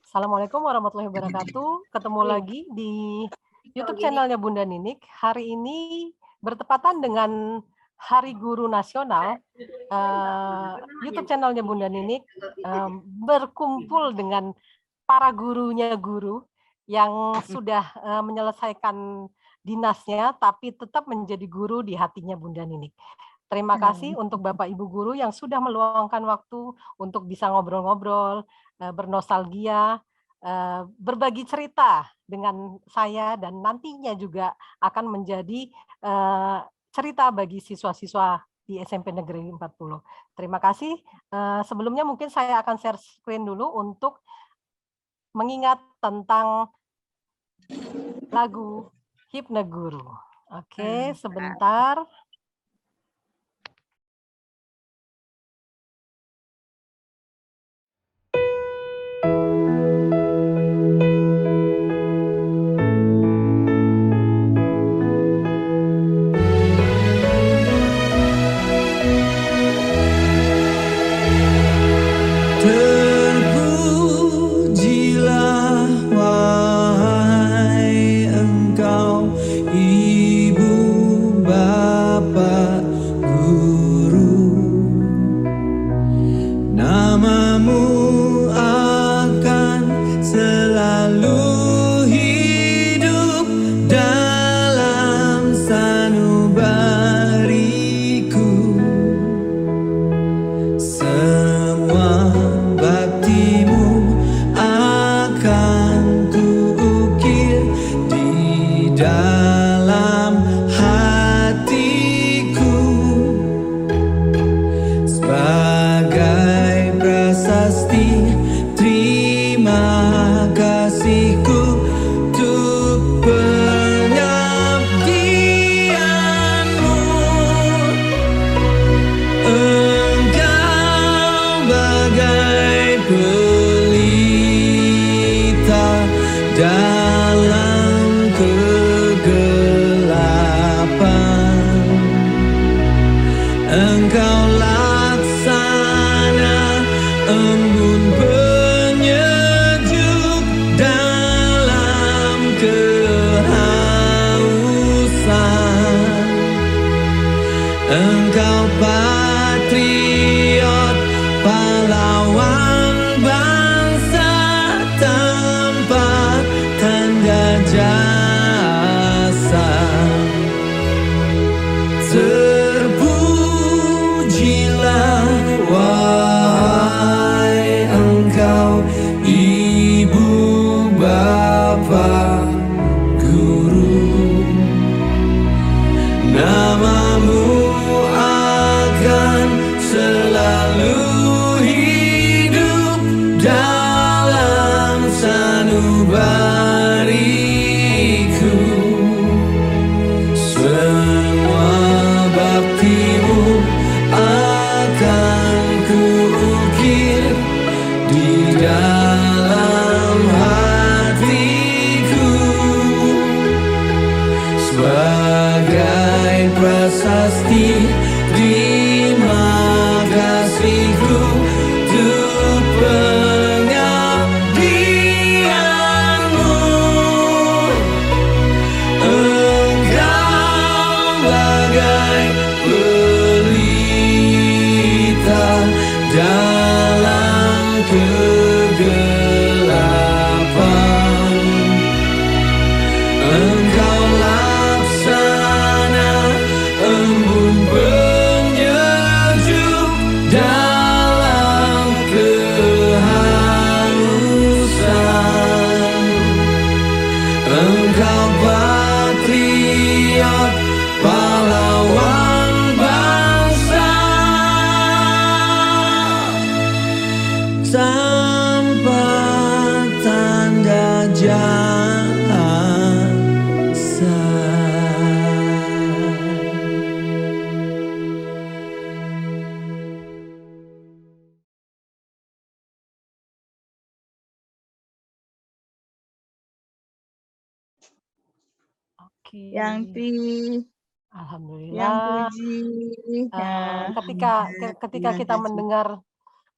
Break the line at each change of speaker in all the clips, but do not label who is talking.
Assalamualaikum warahmatullahi wabarakatuh. Ketemu lagi di YouTube channelnya Bunda Ninik. Hari ini bertepatan dengan Hari Guru Nasional. YouTube channelnya Bunda Ninik berkumpul dengan para gurunya guru yang sudah menyelesaikan dinasnya, tapi tetap menjadi guru di hatinya Bunda Ninik. Terima kasih untuk Bapak Ibu guru yang sudah meluangkan waktu untuk bisa ngobrol-ngobrol, bernostalgia, berbagi cerita dengan saya, dan nantinya juga akan menjadi cerita bagi siswa-siswa di SMP Negeri 40. Terima kasih. Sebelumnya mungkin saya akan share screen dulu untuk mengingat tentang lagu Hipneguru. Oke, sebentar.
Yanti,
Alhamdulillah.
yang puji.
Ketika kita mendengar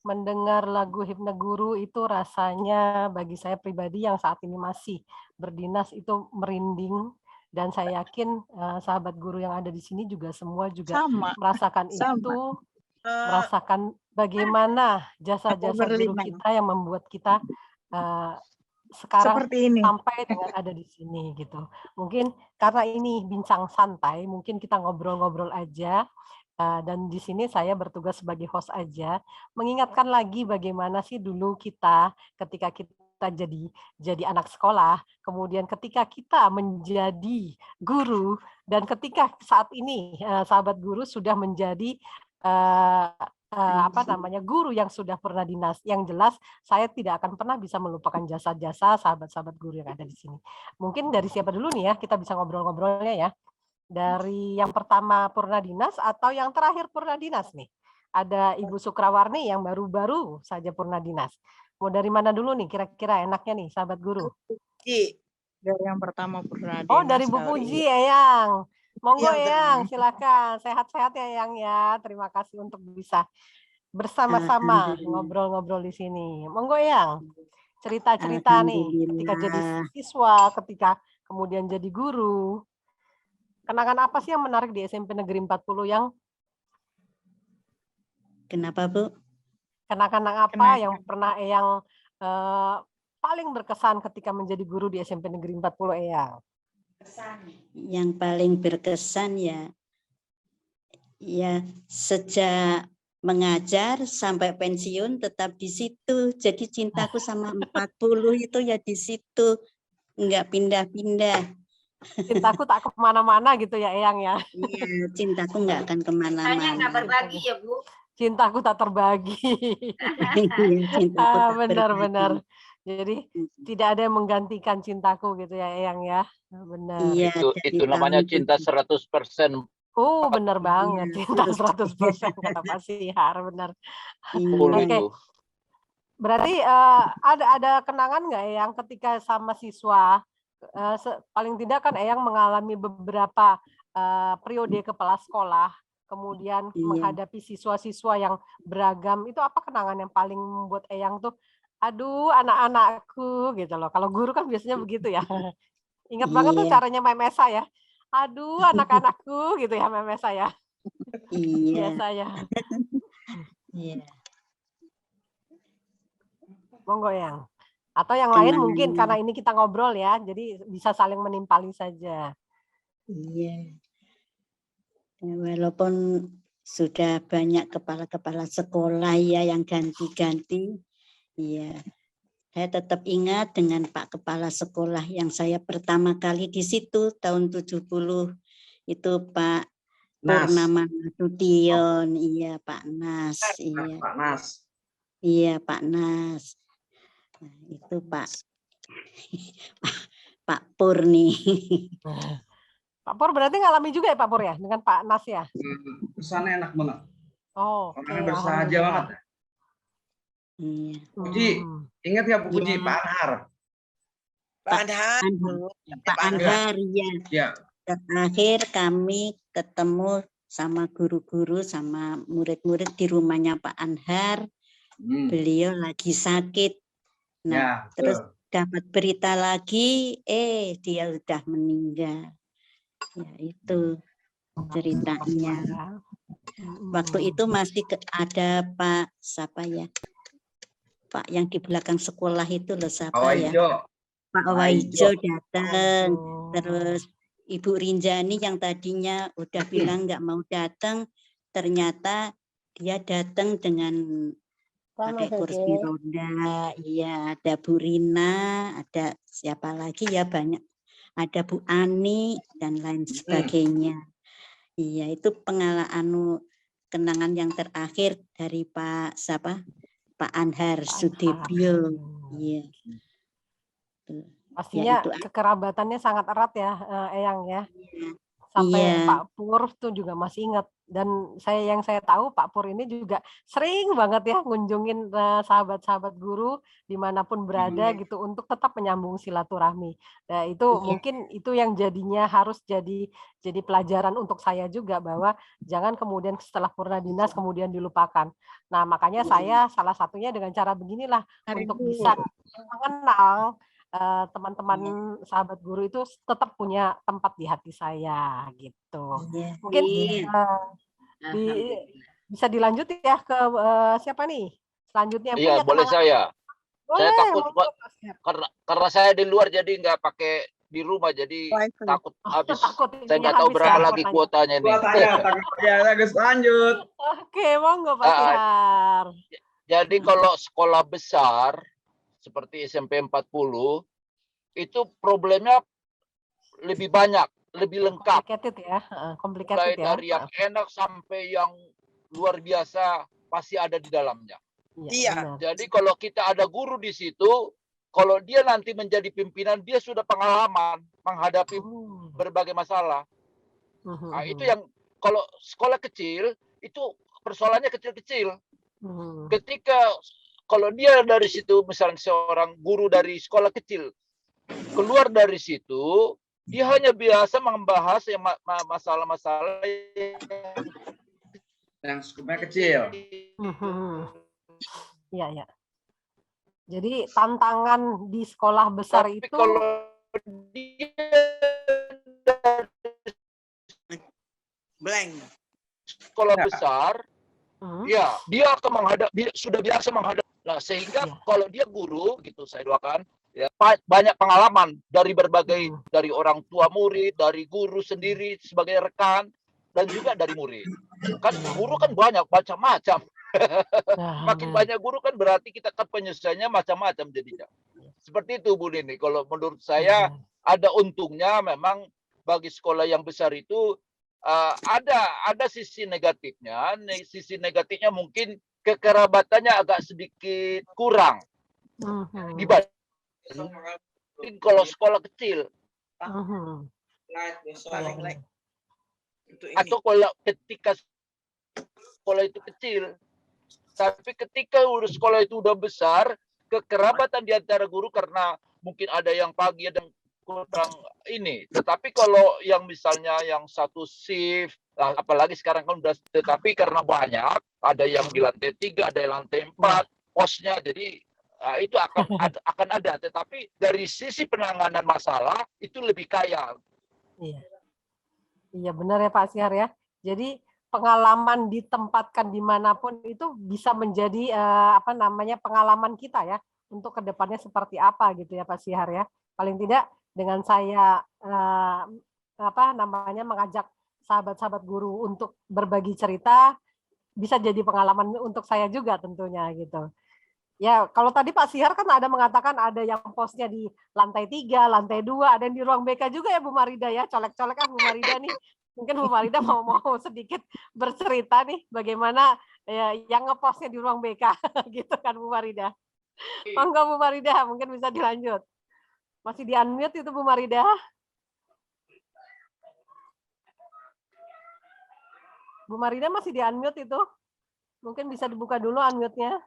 mendengar lagu Himne Guru itu rasanya bagi saya pribadi yang saat ini masih berdinas itu merinding, dan saya yakin sahabat guru yang ada di sini juga semua juga
Sama,
merasakan
sama.
itu, merasakan bagaimana jasa-jasa guru
Berlima.
kita yang membuat kita sekarang
Seperti ini.
sampai dengan ada di sini gitu. Mungkin karena ini bincang santai, mungkin kita ngobrol-ngobrol aja. Dan di sini saya bertugas sebagai host aja, mengingatkan lagi bagaimana sih dulu kita ketika kita jadi anak sekolah, kemudian ketika kita menjadi guru, dan ketika saat ini sahabat guru sudah menjadi guru yang sudah pernah dinas. Yang jelas saya tidak akan pernah bisa melupakan jasa-jasa sahabat-sahabat guru yang ada di sini. Mungkin dari siapa dulu nih ya, kita bisa ngobrol-ngobrolnya ya. Dari yang pertama purna dinas atau yang terakhir purna dinas nih? Ada Ibu Sukrawarni yang baru-baru saja purna dinas. Mau dari mana dulu nih kira-kira enaknya nih sahabat guru?
Dari yang pertama purna
Oh,
dinas
dari Bu
kali.
Puji, Eyang. Monggo
Iya,
Eyang, silakan. Sehat-sehat ya Eyang ya. Terima kasih untuk bisa bersama-sama ngobrol-ngobrol di sini. Monggo Eyang. Cerita-cerita nih ketika jadi siswa, ketika kemudian jadi guru. Kenangan apa sih yang menarik di SMP Negeri 40 yang?
Kenapa, Bu?
Kenangan apa yang pernah Eyang paling berkesan ketika menjadi guru di SMP Negeri 40 Eyang?
Yang paling berkesan ya sejak mengajar sampai pensiun tetap di situ. Jadi cintaku sama 40 itu ya di situ, nggak pindah-pindah.
Cintaku tak kemana-mana gitu ya Eyang ya.
Iya, cintaku nggak akan kemana-mana.
Nggak berbagi ya Bu.
Cintaku tak terbagi. Benar-benar. Jadi tidak ada yang menggantikan cintaku gitu ya Eyang ya. Benar.
Iya,
itu namanya cinta 100%.
Oh, benar banget. Cinta 100% kata Pak Sihar, benar. Oke. Berarti ada kenangan nggak Eyang ketika sama siswa? Paling tidak kan Eyang mengalami beberapa periode kepala sekolah, kemudian menghadapi siswa-siswa yang beragam. Itu apa kenangan yang paling membuat Eyang tuh, aduh anak-anakku gitu loh. Kalau guru kan biasanya begitu ya. Ingat banget tuh caranya memes saya. Aduh anak-anakku gitu ya memes saya.
Iya.
Biasa ya.
Iya.
Monggo Eyang. Atau yang lain mungkin karena ini kita ngobrol ya, jadi bisa saling menimpali saja.
Iya. Walaupun sudah banyak kepala-kepala sekolah ya yang ganti-ganti, iya. Saya tetap ingat dengan Pak Kepala Sekolah yang saya pertama kali di situ tahun 70 itu Pak Purnama Nasution, iya Pak Nas, iya.
Pak Nas.
Iya Pak Nas. Nah, itu Pak Pur nih.
Pak Pur berarti ngalami juga ya Pak Pur ya dengan Pak Nas ya?
Kesannya enak banget.
Oh,
orangnya bersahaja banget.
Iya.
Puji, ingat nggak Bu Puji, Pak Anhar?
Pak Anhar, ya. Terakhir kami ketemu sama guru-guru sama murid-murid di rumahnya Pak Anhar. Beliau lagi sakit. Nah, terus dapat berita lagi, dia udah meninggal. Ya, itu ceritanya. Waktu itu masih ada Pak siapa ya? Pak yang di belakang sekolah itu loh siapa ya? Pak Waijo datang. Terus Ibu Rinjani yang tadinya udah bilang nggak mau datang, ternyata dia datang dengan pakai kursi roda. Iya, ada Bu Rina, ada siapa lagi ya banyak. Ada Bu Ani dan lain sebagainya. Iya, itu pengalaman kenangan yang terakhir dari Pak siapa? Pak Anhar Sudebyo. Iya.
Pastinya ya, kekerabatannya sangat erat ya, Eyang ya. Sampai Pak Pur tuh juga masih ingat Dan yang saya tahu Pak Pur ini juga sering banget ya ngunjungin sahabat-sahabat guru dimanapun berada gitu untuk tetap menyambung silaturahmi. Nah itu mungkin itu yang jadinya harus jadi pelajaran untuk saya juga bahwa jangan kemudian setelah purna dinas kemudian dilupakan. Nah makanya saya salah satunya dengan cara beginilah untuk bisa mengenal teman-teman sahabat guru itu tetap punya tempat di hati saya gitu. Mungkin bisa dilanjut ya ke siapa nih? Selanjutnya
Iya, boleh saya.
Boleh,
Saya takut karena saya di luar jadi nggak pakai di rumah jadi takut habis. Saya nggak tahu berapa lagi kuotanya ini.
Bagus, lanjut.
Oke, monggo Pak Sihar.
Jadi kalau sekolah besar seperti SMP 40 itu problemnya lebih banyak, lebih lengkap.
Complicated ya.
Dari yang enak sampai yang luar biasa pasti ada di dalamnya.
Iya.
Jadi kalau kita ada guru di situ, kalau dia nanti menjadi pimpinan, dia sudah pengalaman menghadapi berbagai masalah. Nah, itu yang kalau sekolah kecil itu persoalannya kecil-kecil. Ketika kalau dia dari situ, misalnya seorang guru dari sekolah kecil keluar dari situ, dia hanya biasa membahas yang masalah-masalah
yang skupnya kecil.
Iya, ya. Jadi tantangan di sekolah besar
tapi
itu
kalau dia
Blank.
sekolah besar, ya dia akan menghadap, dia sudah biasa menghadap. Nah, sehingga kalau dia guru gitu, saya doakan ya banyak pengalaman dari berbagai dari orang tua murid, dari guru sendiri sebagai rekan dan juga dari murid. Kan guru kan banyak macam-macam. Makin banyak guru kan berarti kita kan penyelesaiannya macam-macam jadinya. Seperti itu Bu Nini. Kalau menurut saya ada untungnya memang bagi sekolah yang besar itu ada sisi negatifnya. Sisi negatifnya mungkin kekerabatannya agak sedikit kurang dibanding kalau sekolah kecil. Atau kalau ketika sekolah itu kecil, tapi ketika sekolah itu udah besar, kekerabatan di antara guru karena mungkin ada yang pagi ada yang kurang ini. Tetapi kalau yang misalnya yang satu shift, apalagi sekarang kan udah, tetapi karena banyak, ada yang di lantai 3, ada yang lantai 4, posnya, jadi itu akan ada. Tetapi dari sisi penanganan masalah itu lebih kaya.
Iya benar ya Pak Sihar ya. Jadi pengalaman ditempatkan dimanapun itu bisa menjadi pengalaman kita ya untuk kedepannya seperti apa gitu ya Pak Sihar ya. Paling tidak dengan saya mengajak sahabat-sahabat guru untuk berbagi cerita bisa jadi pengalaman untuk saya juga tentunya gitu. Ya kalau tadi Pak Sihar kan ada mengatakan ada yang posnya di lantai 3, lantai 2, ada yang di ruang BK juga ya Bu Marida ya. Colek-colek kan Bu Marida nih. Mungkin Bu Marida mau sedikit bercerita nih bagaimana yang ngepostnya di ruang BK gitu kan Bu Marida. Monggo Bu Marida, mungkin bisa dilanjut. Masih di unmute itu Bu Marida. Bu Marida masih di unmute itu. Mungkin bisa dibuka dulu unmute-nya.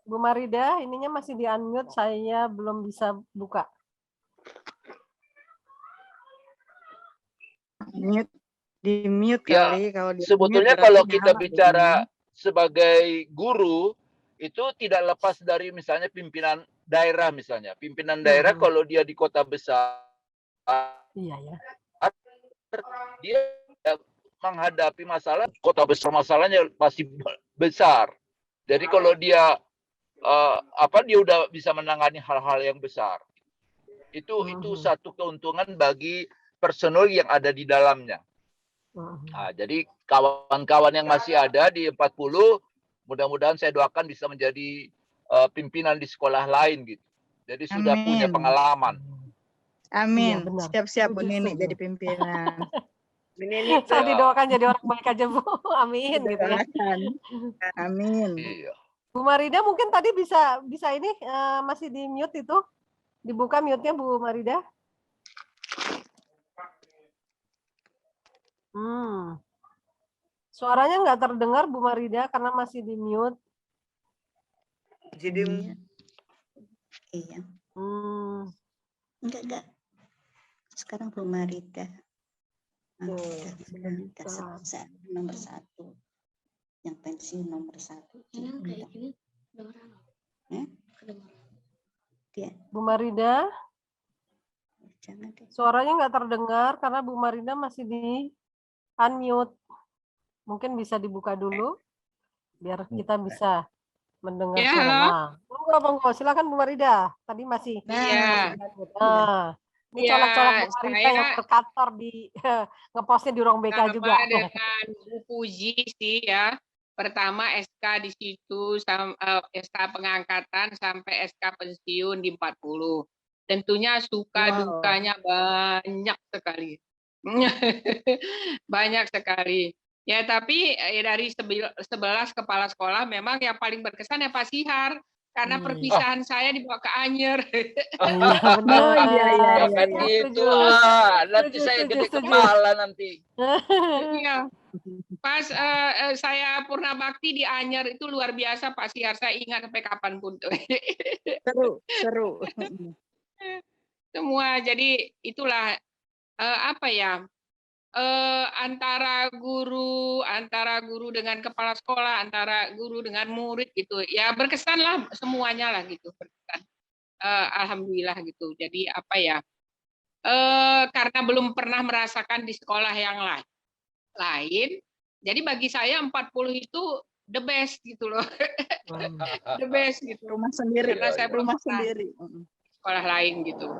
Bu Marida, ininya masih di unmute, saya belum bisa buka.
Di mute
Ya,
kali kalau di
sebetulnya kalau kita bicara sebagai guru itu tidak lepas dari misalnya pimpinan daerah misalnya. Pimpinan daerah kalau dia di kota besar, dia menghadapi masalah kota besar, masalahnya masih besar. Jadi kalau dia dia udah bisa menangani hal-hal yang besar. Itu satu keuntungan bagi personel yang ada di dalamnya. Nah, jadi kawan-kawan yang masih ada di 40, mudah-mudahan saya doakan bisa menjadi pimpinan di sekolah lain gitu. Jadi sudah punya pengalaman.
Amin. Siap-siap Bu Nini jadi pimpinan.
Saya didoakan jadi orang baik aja Bu. Amin gitu ya.
Amin.
Iya.
Bu Marida mungkin tadi bisa ini masih di mute itu. Dibuka mute-nya Bu Marida. Suaranya nggak terdengar Bu Marida karena masih di mute.
Jadi
Iya. Enggak. Sekarang Bu Marida. Nomor 1. Yang pensiun nomor 1.
Bu Marida,
Jangan deh.
suaranya nggak terdengar karena Bu Marida masih di unmute. Mungkin bisa dibuka dulu biar kita bisa mendengar suara. Monggo, silakan Bu Marida. Tadi masih. Ini colok-colok Bu Marida yang berkantor di ngepostnya di ruang BK juga.
Dengan Bu Puji sih ya. Pertama SK di situ, SK pengangkatan sampai SK pensiun di 40. Tentunya suka dukanya banyak sekali. Banyak sekali. Ya, tapi dari 11 kepala sekolah memang yang paling berkesan ya Pak Sihar. Karena perpisahan saya dibawa ke Anyer.
Iya. Itulah. Nanti saya gede kepala nanti.
Iya. Pas saya purna bakti di Anyer itu luar biasa Pak Sihar. Saya ingat sampai kapanpun tuh.
Seru.
Semua. Jadi itulah apa ya? Antara guru dengan kepala sekolah, antara guru dengan murid gitu. Ya berkesan lah semuanya lah gitu, berkesan. Alhamdulillah gitu. Jadi apa ya? Karena belum pernah merasakan di sekolah yang lain. Jadi bagi saya 40 itu the best gitu loh. The best gitu.
Rumah sendiri.
Karena saya
Rumah sendiri.
Sekolah lain gitu.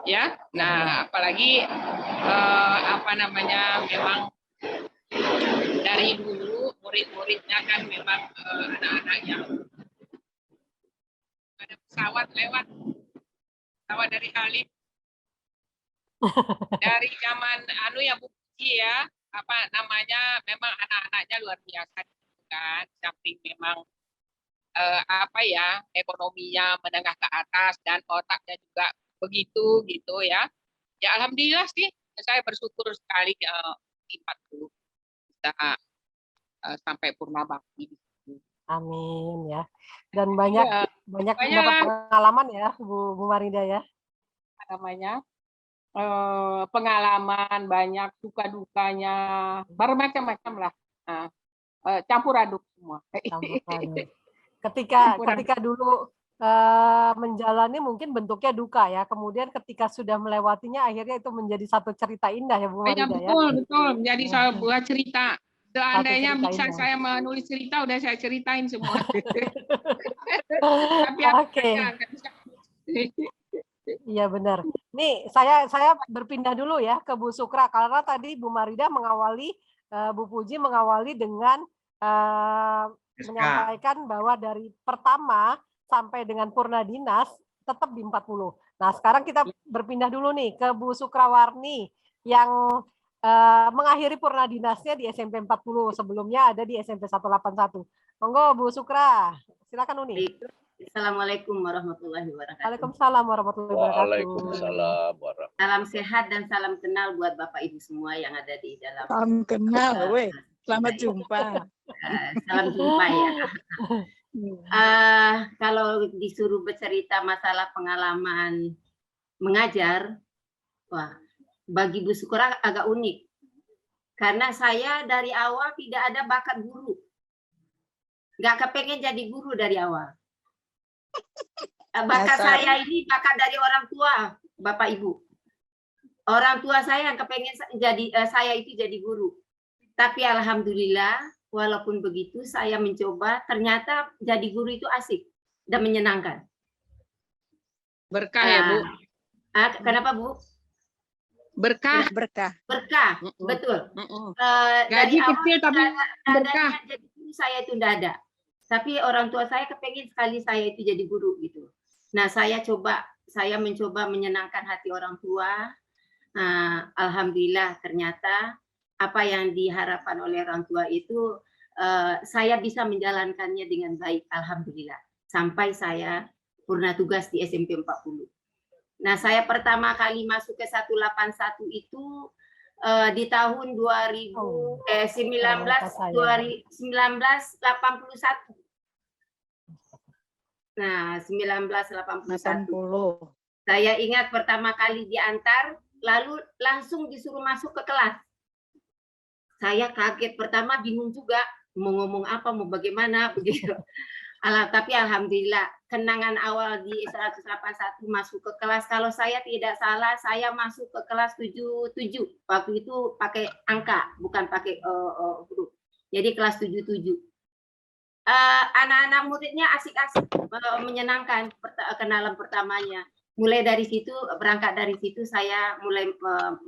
Ya. Nah, apalagi memang dari dulu murid-muridnya kan memang anak-anak yang ada pesawat dari Halim dari zaman ya Bu Puji ya, memang anak-anaknya luar biasa kan, samping memang ekonominya menengah ke atas dan otaknya juga begitu gitu ya. Ya alhamdulillah sih saya bersyukur sekali di 40 bisa sampai purna bakti.
Amin ya. Dan banyak mendapat pengalaman ya Bu Marida ya.
Pengalaman banyak suka dukanya bermacam-macam lah. Campur aduk semua.
Ketika dulu menjalani mungkin bentuknya duka ya, kemudian ketika sudah melewatinya akhirnya itu menjadi satu cerita indah ya Bu Marida ya.
Betul, menjadi sebuah cerita. Seandainya bisa indah. Saya menulis cerita udah saya ceritain semua.
Oke. Iya benar. Nih saya berpindah dulu ya ke Bu Sukra karena tadi Bu Marida mengawali Bu Puji mengawali dengan menyampaikan bahwa dari pertama sampai dengan purna dinas tetap di 40. Nah, sekarang kita berpindah dulu nih ke Bu Sukrawarni yang mengakhiri purna dinasnya di SMP 40. Sebelumnya ada di SMP 181. Monggo Bu Sukra, silakan Uni.
Assalamualaikum warahmatullahi wabarakatuh.
Waalaikumsalam warahmatullahi wabarakatuh.
Waalaikumsalam warahmatullahi.
Salam sehat dan salam kenal buat Bapak Ibu semua yang ada di dalam.
Salam kenal, selamat jumpa.
Salam jumpa ya. Kalau disuruh bercerita masalah pengalaman mengajar, wah, bagi Bu Sukra agak unik. Karena saya dari awal tidak ada bakat guru. Nggak kepengen jadi guru dari awal. Bakat saya ini bakat dari orang tua, Bapak Ibu. Orang tua saya yang kepengen saya itu jadi guru. Tapi alhamdulillah, walaupun begitu saya mencoba, ternyata jadi guru itu asik dan menyenangkan.
Berkah ya Bu.
Kenapa Bu?
Berkah.
Betul.
Gaji kecil tapi berkah.
Jadi saya itu tidak ada. Tapi orang tua saya kepengen sekali saya itu jadi guru gitu. Nah, saya mencoba menyenangkan hati orang tua. Alhamdulillah ternyata apa yang diharapkan oleh orang tua itu saya bisa menjalankannya dengan baik, alhamdulillah. Sampai saya purna tugas di SMP 40. Nah, saya pertama kali masuk ke 181 itu di tahun 1981. Nah, 1981. Saya ingat pertama kali diantar, lalu langsung disuruh masuk ke kelas. Saya kaget pertama, bingung juga mau ngomong apa, mau bagaimana begitu. Tapi alhamdulillah kenangan awal di 181 masuk ke kelas. Kalau saya tidak salah, saya masuk ke kelas 77. Waktu itu pakai angka, bukan pakai huruf. Jadi kelas 77. Anak-anak muridnya asik-asik, menyenangkan kenalan pertamanya. Mulai dari situ, berangkat dari situ saya mulai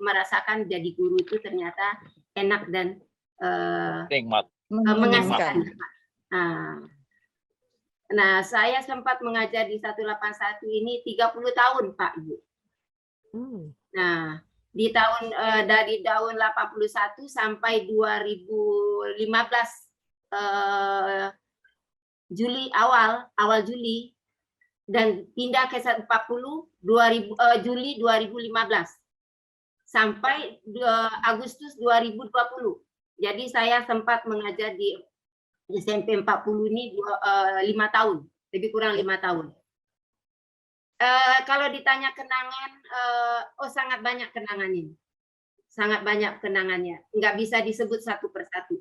merasakan jadi guru itu ternyata enak dan mengasihkan. Nah, saya sempat mengajar di 181 ini 30 tahun, Pak Ibu. Nah, di tahun dari tahun 81 sampai 2015 Juli awal Juli dan pindah ke 140 Juli 2015 sampai Agustus 2020. Jadi saya sempat mengajar di SMP 40 ini 5 tahun, lebih kurang 5 tahun. Kalau ditanya kenangan, sangat banyak kenangan ini. Sangat banyak kenangannya. Nggak bisa disebut satu persatu.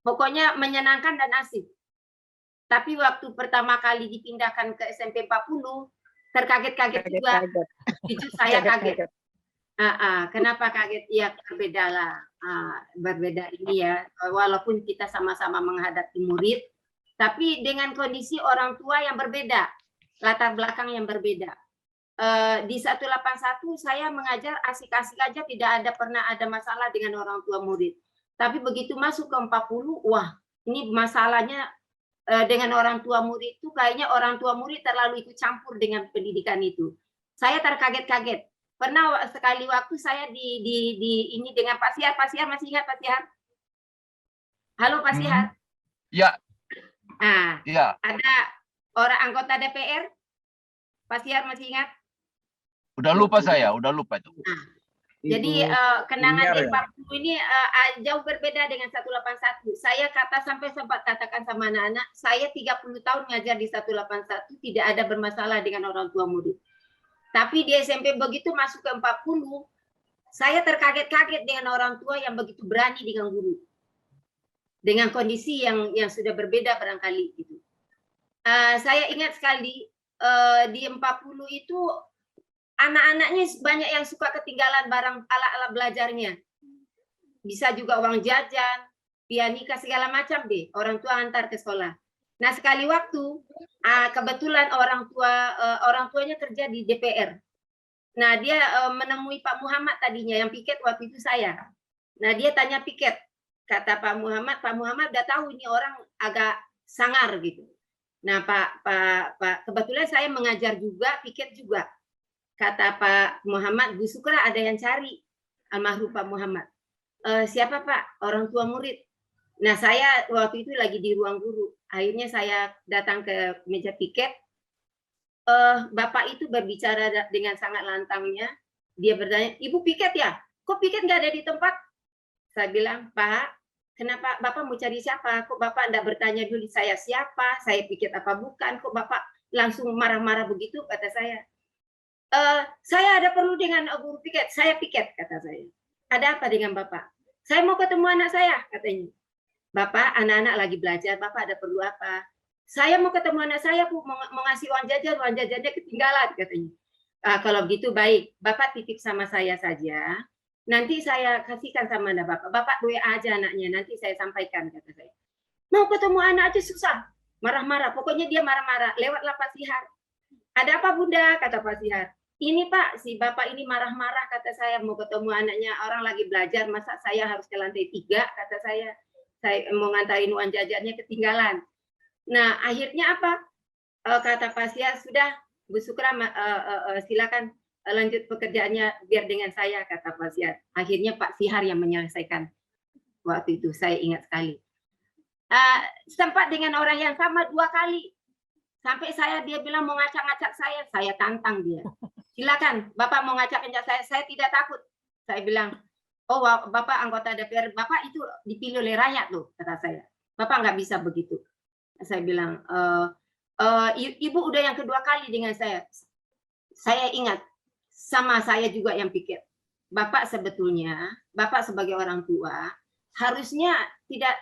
Pokoknya menyenangkan dan asik. Tapi waktu pertama kali dipindahkan ke SMP 40, terkaget-kaget juga. Jujur saya kaget. Kenapa kaget? Ya berbeda ini ya. Walaupun kita sama-sama menghadapi murid, tapi dengan kondisi orang tua yang berbeda, latar belakang yang berbeda. Di 181 saya mengajar asik-asik aja, tidak pernah ada masalah dengan orang tua murid. Tapi begitu masuk ke 40, wah ini masalahnya dengan orang tua murid itu kayaknya orang tua murid terlalu ikut campur dengan pendidikan itu. Saya terkaget-kaget. Pernah sekali waktu saya di ini dengan Pak Sihar. Pak Sihar masih ingat Pak Sihar? Halo Pak Sihar.
Ya.
Ya. Ada orang anggota DPR. Pak Sihar masih ingat?
Udah lupa saya, udah lupa itu.
Jadi kenangan di 40 ini jauh berbeda dengan 181. Saya sampai sempat katakan sama anak-anak, saya 30 tahun ngajar di 181 tidak ada bermasalah dengan orang tua murid. Tapi di SMP begitu masuk ke 40, saya terkaget-kaget dengan orang tua yang begitu berani dengan guru. Dengan kondisi yang sudah berbeda barangkali gitu. Saya ingat sekali di 40 itu anak-anaknya banyak yang suka ketinggalan barang alat-alat belajarnya. Bisa juga uang jajan, pianika segala macam deh. Orang tua antar ke sekolah. Nah sekali waktu kebetulan orang tuanya kerja di DPR. Nah dia menemui Pak Muhammad tadinya yang piket waktu itu saya. Nah dia tanya piket, kata Pak Muhammad udah tahu ini orang agak sangar gitu. Nah Pak kebetulan saya mengajar juga, piket juga. Kata Pak Muhammad, Bu Sukra ada yang cari almarhum Pak Muhammad. Siapa Pak? Orang tua murid. Nah saya waktu itu lagi di ruang guru. Akhirnya saya datang ke meja piket. Bapak itu berbicara dengan sangat lantangnya. Dia bertanya, Ibu piket ya? Kok piket nggak ada di tempat? Saya bilang, Pak, kenapa Bapak mau cari siapa? Kok Bapak nggak bertanya dulu saya siapa? Saya piket apa bukan? Kok Bapak langsung marah-marah begitu? Kata saya. Saya ada perlu dengan guru piket. Saya piket, kata saya. Ada apa dengan Bapak? Saya mau ketemu anak saya, katanya. Bapak, anak-anak lagi belajar, Bapak ada perlu apa? Saya mau ketemu anak saya, Bu, mau ngasih uang jajannya ketinggalan, katanya. Kalau begitu baik, Bapak titip sama saya saja, nanti saya kasihkan sama anak Bapak. Bapak WA aja anaknya, nanti saya sampaikan, kata saya. Mau ketemu anak aja susah, marah-marah, pokoknya dia marah-marah, lewatlah Pak Sihar. Ada apa Bunda, kata Pak Sihar. Ini Pak, si Bapak ini marah-marah, kata saya, mau ketemu anaknya, orang lagi belajar, masa saya harus ke lantai 3, kata saya. Saya mau ngantarin uang jajannya ketinggalan. Nah, akhirnya apa? Kata Pak Sihar, sudah, Bu Sukra, silakan lanjut pekerjaannya biar dengan saya, kata Pak Sihar. Akhirnya Pak Sihar yang menyelesaikan waktu itu, saya ingat sekali. Sempat dengan orang yang sama 2 kali. Sampai dia bilang mau ngacak-ngacak saya tantang dia. Silakan, Bapak mau ngacak-ngacak saya tidak takut. Saya bilang, oh Bapak anggota DPR, Bapak itu dipilih oleh rakyat loh, kata saya. Bapak nggak bisa begitu. Saya bilang, Ibu udah yang kedua kali dengan saya. Saya ingat, sama saya juga yang pikir, Bapak sebetulnya, Bapak sebagai orang tua, harusnya tidak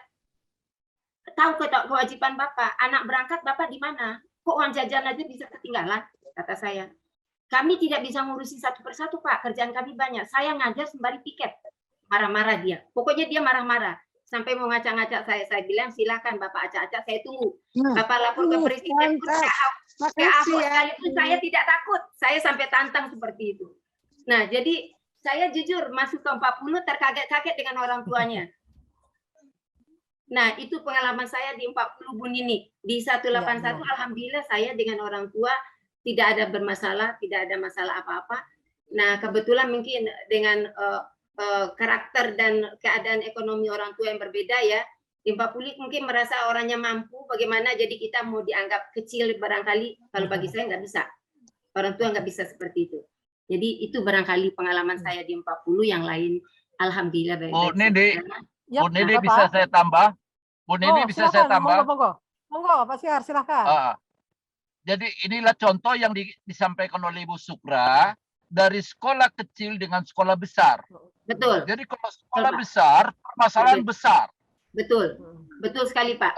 tahu kewajiban Bapak. Anak berangkat Bapak di mana? Kok uang jajan aja bisa ketinggalan? Kata saya. Kami tidak bisa ngurusi satu persatu, Pak. Kerjaan kami banyak. Saya ngajar sembari piket. Marah-marah dia. Pokoknya dia marah-marah. Sampai mau ngacak-ngacak saya. Saya bilang, silakan Bapak acak-acak. Saya tunggu. Bapak lapor ke presiden. Ke Ahok sekalipun saya tidak takut. Saya sampai tantang seperti itu. Nah, jadi saya jujur masuk ke 40 terkaget-kaget dengan orang tuanya. Nah, itu pengalaman saya di 40 Bu Nini. Di 181, alhamdulillah saya dengan orang tua tidak ada bermasalah, tidak ada masalah apa-apa. Nah, kebetulan mungkin dengan karakter dan keadaan ekonomi orang tua yang berbeda ya. Di 40 mungkin merasa orangnya mampu, bagaimana jadi kita mau dianggap kecil barangkali. Kalau bagi saya nggak bisa. Orang tua nggak bisa seperti itu. Jadi itu barangkali pengalaman saya di 40, yang lain alhamdulillah baik-baik.
Bu Nini bisa saya tambah? Bu Nini bisa saya tambah?
Monggo, Pak Syihar, silakan.
Jadi inilah contoh yang disampaikan oleh Ibu Sukra dari sekolah kecil dengan sekolah besar.
Betul.
Jadi kalau sekolah besar, permasalahan besar.
Betul, betul sekali Pak.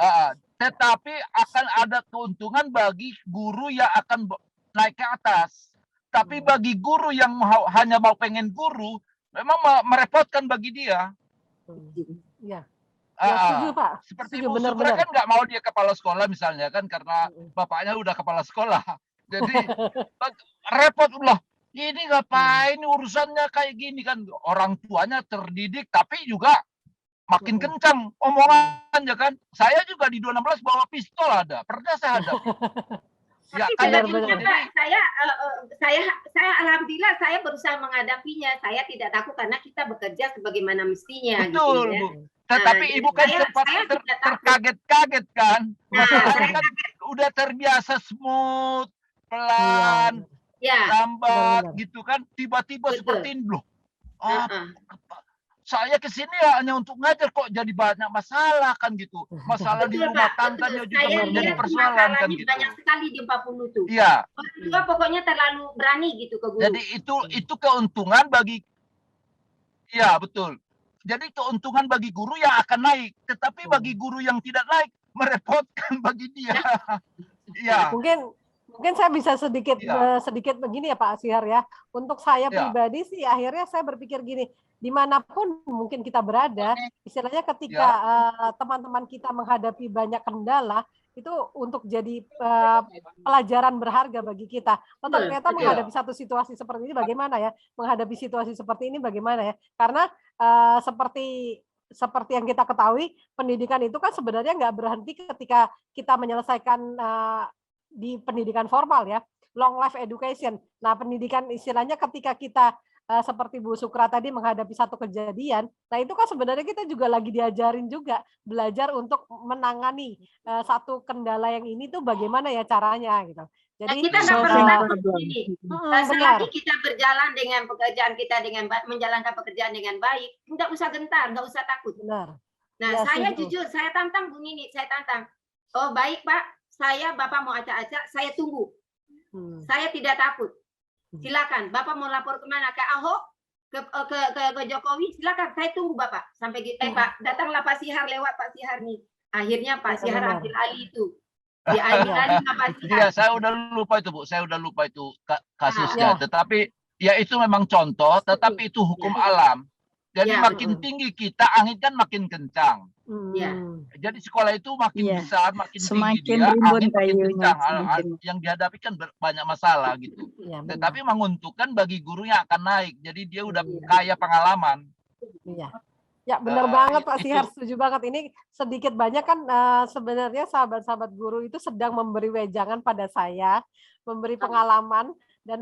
Tetapi akan ada keuntungan bagi guru yang akan naik ke atas. Tapi bagi guru yang hanya mau pengen guru, memang merepotkan bagi dia.
Iya. Setuju Pak.
Seperti Ibu Sukra kan nggak mau dia kepala sekolah misalnya kan karena bapaknya udah kepala sekolah. Jadi repot loh. Ini ngapain urusannya kayak gini kan, orang tuanya terdidik tapi juga makin kencang omongannya kan. Saya juga di 2016 bawa pistol ada, pernah saya hadap. Ya,
Tapi saya alhamdulillah saya berusaha menghadapinya. Saya tidak takut karena kita bekerja sebagaimana mestinya.
Betul,
gitu, ya.
Bu. Tetapi Ibu kan sempat terkaget-kaget kan. Masalahnya kan udah terbiasa smooth, pelan, lambat gitu kan. Tiba-tiba seperti ini loh. Saya kesini ya hanya untuk ngajar, kok jadi banyak masalah kan gitu. Masalah di rumah tangganya juga menjadi persoalan kan gitu.
Banyak sekali di 40 itu.
Iya.
Pokoknya terlalu berani gitu ke guru.
Jadi itu keuntungan bagi, ya betul. Jadi keuntungan bagi guru yang akan naik, tetapi bagi guru yang tidak naik merepotkan bagi dia. Iya.
Mungkin saya bisa sedikit begini ya Pak Syihar ya. Untuk saya pribadi sih akhirnya saya berpikir gini, dimanapun mungkin kita berada, istilahnya ketika teman-teman kita menghadapi banyak kendala, itu untuk jadi pelajaran berharga bagi kita. Ternyata menghadapi satu situasi seperti ini bagaimana ya? Menghadapi situasi seperti ini bagaimana ya? Karena seperti yang kita ketahui, pendidikan itu kan sebenarnya nggak berhenti ketika kita menyelesaikan di pendidikan formal ya, long life education. Nah, pendidikan istilahnya ketika kita seperti Bu Sukra tadi menghadapi satu kejadian, nah itu kan sebenarnya kita juga lagi diajarin juga belajar untuk menangani satu kendala yang ini tuh bagaimana ya caranya gitu. Jadi
kita nggak perlu takut ini. Selagi kita berjalan dengan pekerjaan kita menjalankan pekerjaan dengan baik, nggak usah gentar, nggak usah takut.
Benar.
Nah, saya jujur, saya tantang Bu Nini, saya tantang. Oh baik Pak, Bapak mau acak-acak, saya tunggu. Saya tidak takut. Silakan, Bapak mau lapor kemana? Ke Ahok? Ke Jokowi? Silakan, saya tunggu Bapak. Sampai Pak, datanglah Pak Syihar, lewat Pak Syihar nih. Akhirnya Pak Syihar ambil alih itu. Diambil alih Pak Syihar.
Ya, saya udah lupa itu Bu, saya udah lupa itu kasusnya. Tetapi ya itu memang contoh, tetapi itu hukum alam. Jadi makin tinggi kita, angin kan makin kencang. Jadi sekolah itu makin besar, makin tinggi dia, angin makin kencang. Yang dihadapi kan banyak masalah gitu. Tetapi menguntungkan bagi guru yang akan naik. Jadi dia udah kaya pengalaman.
Ya benar banget Pak Syihar, setuju banget. Ini sedikit banyak kan sebenarnya sahabat-sahabat guru itu sedang memberi wejangan pada saya, memberi pengalaman, dan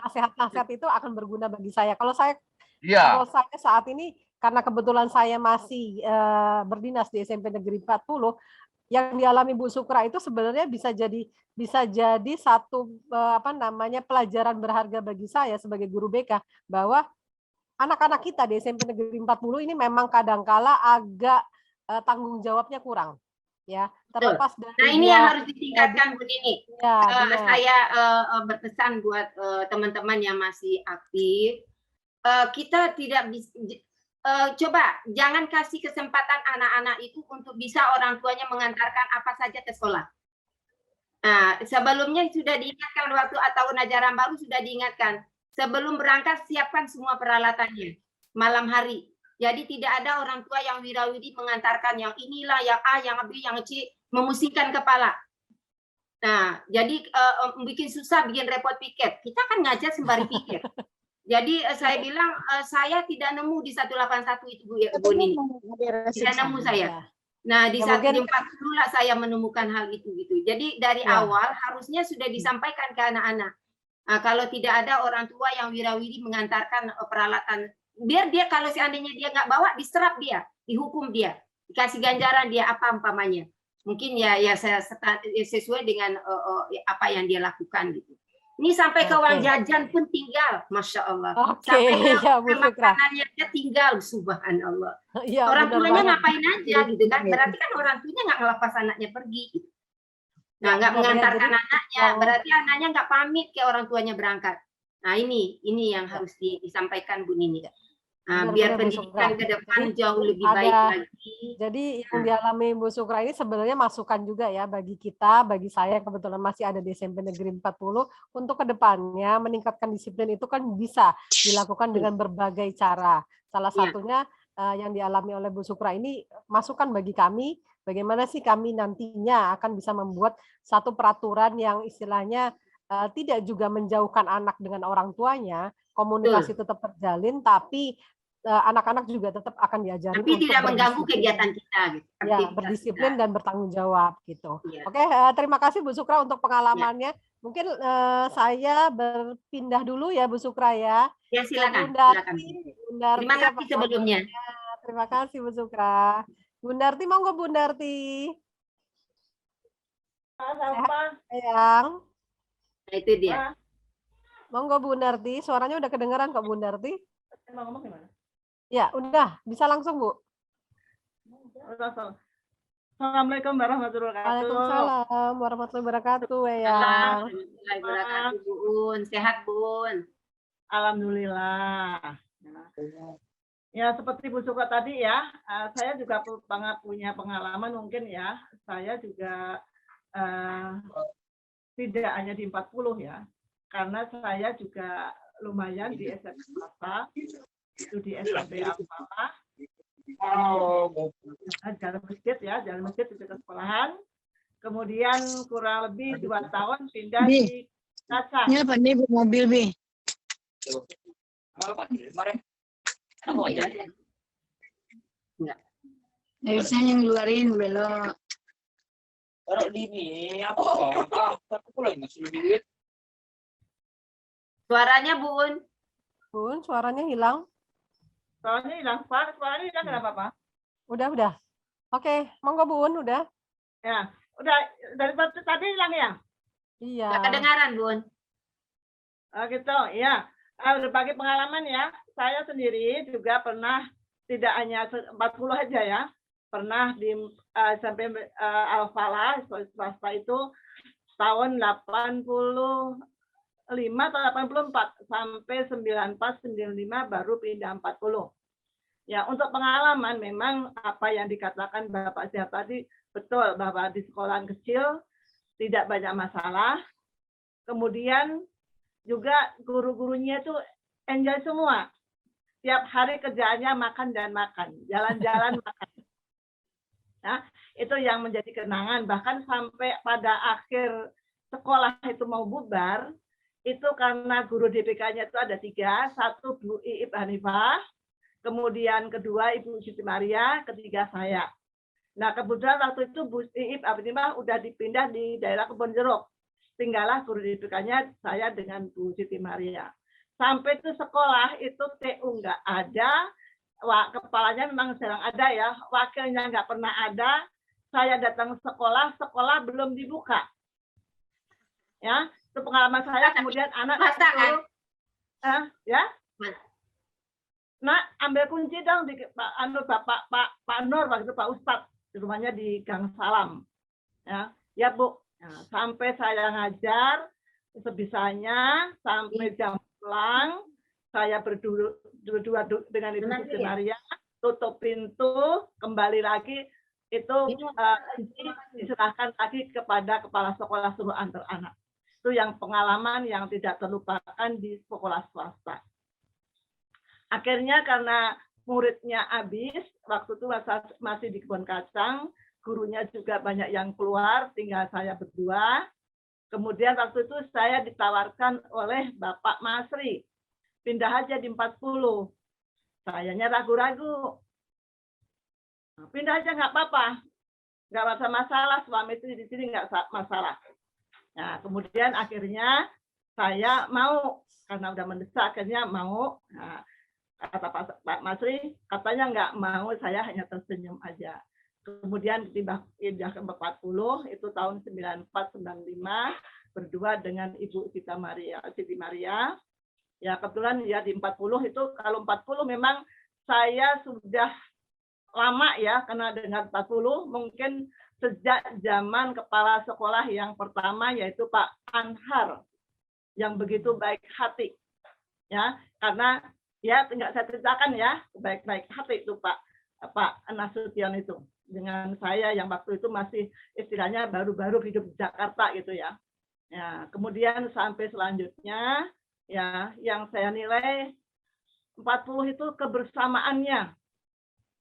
nasihat-nasihat itu akan berguna bagi saya. Kalau saya saat ini, karena kebetulan saya masih berdinas di SMP Negeri 40, yang dialami Bu Sukra itu sebenarnya bisa jadi satu pelajaran berharga bagi saya sebagai guru BK, bahwa anak-anak kita di SMP Negeri 40 ini memang kadangkala agak tanggung jawabnya kurang. Ya, terlepas dari
nah ini yang harus ditingkatkan Bu Nini.
Ya,
saya berpesan buat teman-teman yang masih aktif, kita tidak bisa coba jangan kasih kesempatan anak-anak itu untuk bisa orang tuanya mengantarkan apa saja ke sekolah. Nah, sebelumnya sudah diingatkan waktu tahun ajaran baru sudah diingatkan, sebelum berangkat siapkan semua peralatannya malam hari. Jadi tidak ada orang tua yang wirawiri mengantarkan yang inilah, yang A, yang B, yang C, memusingkan kepala. Nah, jadi bikin susah, bikin repot piket. Kita kan ngajar sembari piket. Jadi saya bilang saya tidak nemu di 181 itu Bu Nini. Tidak nemu saya. Nah, di 140 lah saya menemukan hal itu gitu. Jadi dari awal harusnya sudah disampaikan ke anak-anak. Nah, kalau tidak ada orang tua yang wirawiri mengantarkan peralatan, biar dia kalau seandainya dia nggak bawa, diserap dia, dihukum dia, dikasih ganjaran dia apa umpamanya. Mungkin ya saya sesuai dengan apa yang dia lakukan gitu. Ini sampai ke uang jajan pun tinggal, Masya Allah. Sampai ke makanannya dia tinggal, subhanallah. Ya, orang tuanya ngapain aja gitu kan? Berarti kan orang tuanya nggak ngelepas anaknya pergi. Gitu. Nah, nggak mengantarkan anaknya, berarti anaknya nggak pamit ke orang tuanya berangkat. Nah, ini yang harus disampaikan Bu Nini. Nah, biar pendidikan ke depan jauh lebih baik lagi.
Jadi yang dialami Bu Sukra ini sebenarnya masukan juga ya bagi kita, bagi saya yang kebetulan masih ada di SMP Negeri 40, untuk ke depannya meningkatkan disiplin itu kan bisa dilakukan dengan berbagai cara. Salah satunya yang dialami oleh Bu Sukra ini masukan bagi kami, bagaimana sih kami nantinya akan bisa membuat satu peraturan yang istilahnya tidak juga menjauhkan anak dengan orang tuanya, komunikasi tetap terjalin, tapi anak-anak juga tetap akan diajarin
tapi tidak mengganggu kegiatan kita gitu.
Ya, berdisiplin dan bertanggung jawab gitu. Oke, terima kasih Bu Sukra untuk pengalamannya. Mungkin saya berpindah dulu ya Bu Sukra ya.
Ya, silakan.
Bundarti,
terima kasih sebelumnya.
Terima kasih Bu Sukra. Bundarti, monggo Bundarti.
Sehat,
sayang.
Nah, itu dia.
Monggo Bundarti, suaranya udah kedengeran kok Bundarti.
Mau ngomong gimana?
Ya, udah. Bisa langsung, Bu.
Assalamualaikum warahmatullahi wabarakatuh.
Waalaikumsalam warahmatullahi wabarakatuh, ya.
Warahmatullahi wabarakatuh, Bun. Sehat, Bun.
Alhamdulillah. Ya, seperti Bu Sukra tadi ya, saya juga punya pengalaman mungkin ya. Saya juga tidak hanya di 40 ya, karena saya juga lumayan di SMP swasta. Itu di SMP Al-Falah, jalan masjid itu ke sekolahan. Kemudian kurang lebih 2 tahun pindah di Kaca.
Ini apa nih mobil Bi? Harusnya yang ngeluarin belok.
Suaranya Bun.
Bun, suaranya hilang.
Suaranya hilang kenapa Pak?
Udah. Oke, monggo Bun, udah.
Ya, udah dari tadi hilang ya?
Iya.
Nggak kedengaran Bun.
Gitu, ya. Berbagi pengalaman ya. Saya sendiri juga pernah tidak hanya 40 aja ya. Pernah di sampai Al-Falah swasta itu tahun 85 atau 84 sampai 94-95 baru pindah 40. Ya, untuk pengalaman memang apa yang dikatakan Bapak Syah tadi betul, bahwa di sekolahan kecil tidak banyak masalah. Kemudian juga guru-gurunya itu enjoy semua. Tiap hari kerjaannya makan dan makan, jalan-jalan makan. Nah, itu yang menjadi kenangan. Bahkan sampai pada akhir sekolah itu mau bubar, itu karena guru DPK-nya itu ada 3, 1 Bu Iip Hanifah, kemudian kedua Ibu Siti Maria, ketiga saya. Nah, kebetulan waktu itu Bu Iip Hanifah udah dipindah di daerah Kebonjeruk. Tinggallah guru DPK-nya saya dengan Bu Siti Maria. Sampai itu sekolah itu TU nggak ada, kepalanya memang jarang ada ya, wakilnya nggak pernah ada. Saya datang sekolah belum dibuka. Ya, itu pengalaman saya. Kemudian anak
swasta kan?
Ya, Nak, ambil kunci dong di Pak Nur, waktu itu Pak Ustadz, di rumahnya di Gang Salam. Ya Bu. Nah, sampai saya ngajar sebisanya sampai jam pulang, saya berdua dengan Ibu Siti Maria, tutup pintu, kembali lagi, itu diserahkan lagi kepada kepala sekolah suruh antar anak. Itu yang pengalaman yang tidak terlupakan di sekolah swasta. Akhirnya karena muridnya habis, waktu itu masih di Kebun Kacang, gurunya juga banyak yang keluar, tinggal saya berdua. Kemudian waktu itu saya ditawarkan oleh Bapak Masri, pindah aja di 40. Sayanya ragu-ragu. Pindah aja nggak apa-apa, nggak ada masalah, suami itu di sini nggak masalah. Nah, kemudian akhirnya saya mau, karena udah mendesak, akhirnya mau. Nah, kata Pak Masri, katanya nggak mau, saya hanya tersenyum aja. Kemudian pindah ke 40, itu tahun 94-95, berdua dengan Ibu Siti Maria. Ya kebetulan ya di 40 itu, kalau 40 memang saya sudah lama ya, karena dengan 40 mungkin sejak zaman kepala sekolah yang pertama, yaitu Pak Anhar, yang begitu baik hati. Ya, karena ya nggak saya ceritakan ya, baik-baik hati itu Pak Nasution itu. Dengan saya yang waktu itu masih istilahnya baru-baru hidup di Jakarta gitu ya. Ya, kemudian sampai selanjutnya ya yang saya nilai 40 itu kebersamaannya.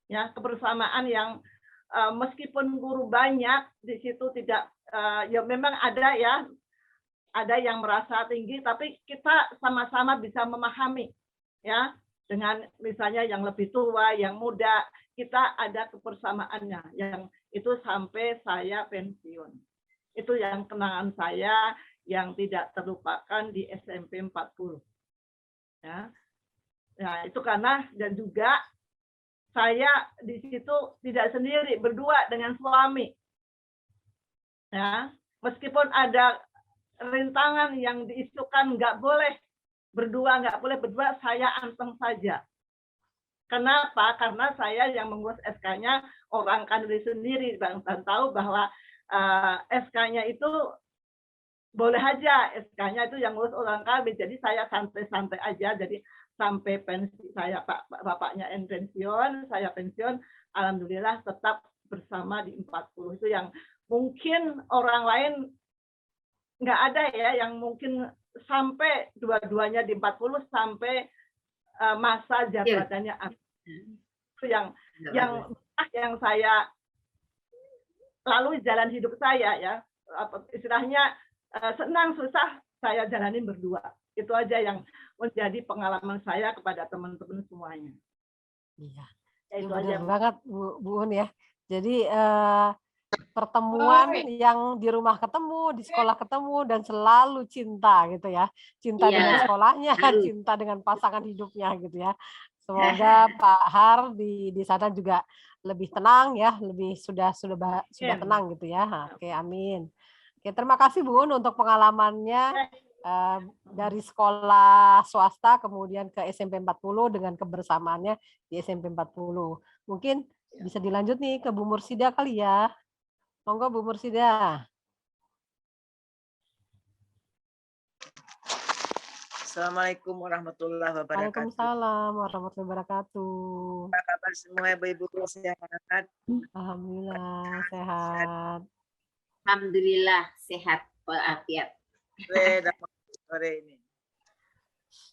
Ya, kebersamaan yang meskipun guru banyak di situ tidak ya memang ada ya, ada yang merasa tinggi, tapi kita sama-sama bisa memahami ya, dengan misalnya yang lebih tua, yang muda, kita ada kebersamaannya, yang itu sampai saya pensiun. Itu yang kenangan saya yang tidak terlupakan di SMP 40. Ya. Nah, itu karena dan juga saya di situ tidak sendiri, berdua dengan suami. Ya, meskipun ada rintangan yang diisukan nggak boleh berdua, saya anteng saja. Kenapa? Karena saya yang mengurus SK-nya orang Kanwil sendiri dan tahu bahwa SK-nya itu boleh aja, SK-nya itu yang ngurus orang Kanwil. Jadi saya santai-santai aja. Jadi sampai pensi saya bapaknya pensiun, saya pensiun, alhamdulillah tetap bersama di 40. Itu yang mungkin orang lain nggak ada ya, yang mungkin sampai dua-duanya di 40 sampai masa jabatannya itu yang saya lalui jalan hidup saya ya, istilahnya senang susah saya jalanin berdua. Itu aja yang menjadi pengalaman saya kepada teman-teman semuanya.
Iya,
ya, itu
benar
aja
banget Bu Un ya. Jadi pertemuan yang di rumah ketemu, di sekolah ketemu, dan selalu cinta gitu ya. Cinta dengan sekolahnya, cinta dengan pasangan hidupnya gitu ya. Semoga Pak Har di sana juga lebih tenang ya, lebih sudah tenang gitu ya. Oke, amin. Oke, terima kasih Bu Un untuk pengalamannya dari sekolah swasta kemudian ke SMP 40 dengan kebersamaannya di SMP 40. Mungkin bisa dilanjut nih ke Bu Mursida kali ya. Monggo Bu Mursida.
Assalamualaikum warahmatullahi wabarakatuh.
Waalaikumsalam warahmatullahi wabarakatuh.
Apa kabar semua Ibu-ibu sehat?
Alhamdulillah sehat.
Alhamdulillah sehat walafiat.
Sore ini.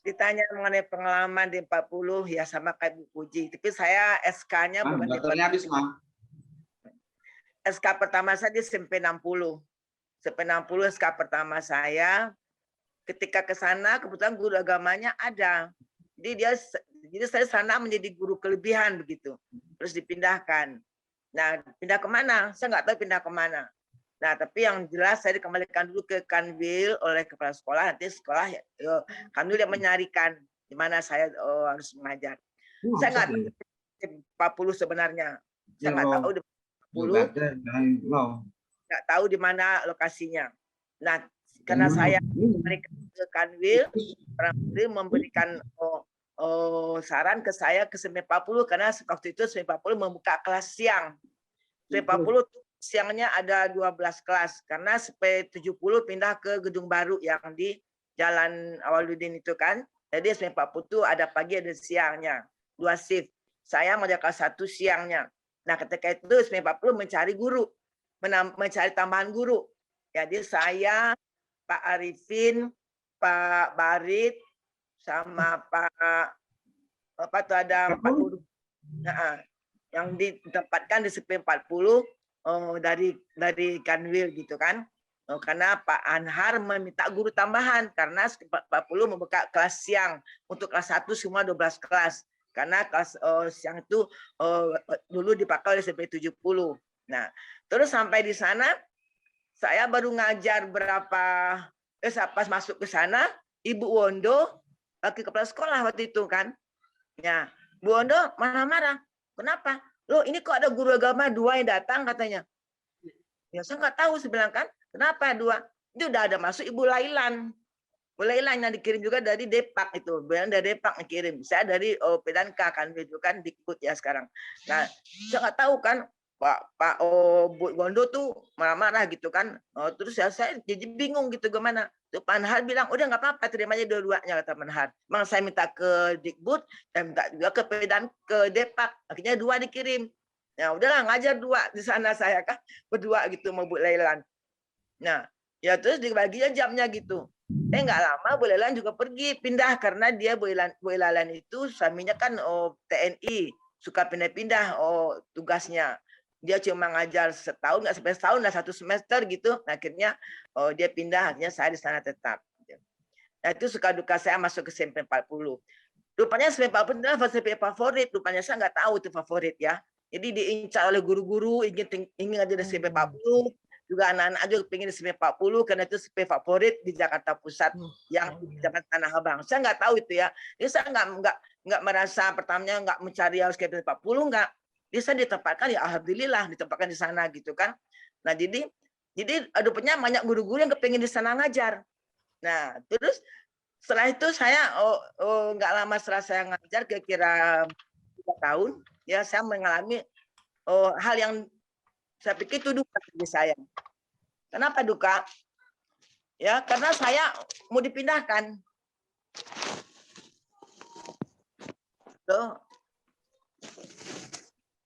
Ditanya mengenai pengalaman di 40 ya sama kayak Bu Puji. Tapi saya SK-nya bukan di 40. SK pertama saya di SMP 60. SMP 60 SK pertama saya. Ketika ke sana kebetulan guru agamanya ada. Jadi saya sana menjadi guru kelebihan begitu. Terus dipindahkan. Nah, pindah kemana? Saya nggak tahu pindah kemana. Nah, tapi yang jelas saya dikembalikan dulu ke Kanwil oleh kepala sekolah. Nanti sekolah Kanwil yang menyarikan di mana saya harus mengajar. Saya nggak tahu 40 sebenarnya. Saya nggak tahu di 40. Nggak tahu di mana lokasinya. Nah, karena saya memberikan ke Kanwil, Kanwil memberikan saran ke saya ke SMP 40 karena waktu itu SMP 40 membuka kelas siang. SMP 40 siangnya ada 12 kelas karena SMP 70 pindah ke gedung baru yang di Jalan Awaludin itu kan. Jadi SMP 40 itu ada pagi ada siangnya, 2 shift. Saya mau kelas 1 siangnya. Nah, ketika itu SMP 40 mencari guru, mencari tambahan guru. Jadi saya, Pak Arifin, Pak Barit, sama Pak tuh ada 4 guru. Nah, yang ditempatkan di SMP 40 dari Kanwil gitu kan. Karena Pak Anhar meminta guru tambahan karena SMP 40 membuka kelas siang untuk kelas 1 semua 12 kelas. Karena kelas siang itu dulu dipakai oleh SMP 70. Nah, terus sampai di sana saya baru ngajar pas masuk ke sana, Ibu Wondo lagi kepala sekolah waktu itu kan. Ya, Bu Wondo marah-marah. Kenapa? Loh, ini kok ada guru agama 2 yang datang katanya. Ya, saya nggak tahu sebenarnya kan. Kenapa 2? Itu udah ada masuk Ibu Lailan. Bu Lailan yang dikirim juga dari Depak itu. Dari Depak dikirim. Saya dari Pedanka kan itu kan Dikbud ya sekarang. Nah, saya nggak tahu kan Pak Bu Wondo tuh marah-marah gitu kan. Terus saya jadi bingung gitu gimana. Tuh Pak Anhar bilang, udah nggak apa-apa, terima aja dua-duanya kata Pak Anhar. Memang saya minta ke Dikbud, saya minta juga ke Depak. Akhirnya 2 dikirim. Ya udahlah ngajar 2 di sana saya kan berdua gitu mau Bu Lailan. Nah, ya terus dibaginya jamnya gitu. Nggak lama Bu Lailan juga pergi pindah karena dia Bu Lailan itu suaminya kan TNI, suka pindah-pindah tugasnya. Dia cuma ngajar setahun, nggak sampai setahun lah, 1 semester gitu. Nah, akhirnya dia pindah, akhirnya saya di sana tetap. Nah, itu suka duka saya masuk ke SMP 40. Rupanya SMP 40 adalah SMP favorit. Rupanya saya nggak tahu itu favorit ya. Jadi diincar oleh guru-guru ingin ngajar di SMP 40. Juga anak-anak juga pengen di SMP 40 karena itu SMP favorit di Jakarta Pusat yang di Jakarta Tanah Abang. Saya nggak tahu itu ya. Jadi saya nggak merasa pertamanya nggak mencari harus ke SMP 40 nggak. Bisa ditempatkan ya alhamdulillah ditempatkan di sana gitu kan. Nah jadi rupanya banyak guru-guru yang kepengen di sana ngajar. Nah terus setelah itu saya nggak lama setelah saya ngajar kira-kira 3 tahun ya saya mengalami hal yang saya pikir itu duka bagi saya. Kenapa duka? Ya karena saya mau dipindahkan. Tuh.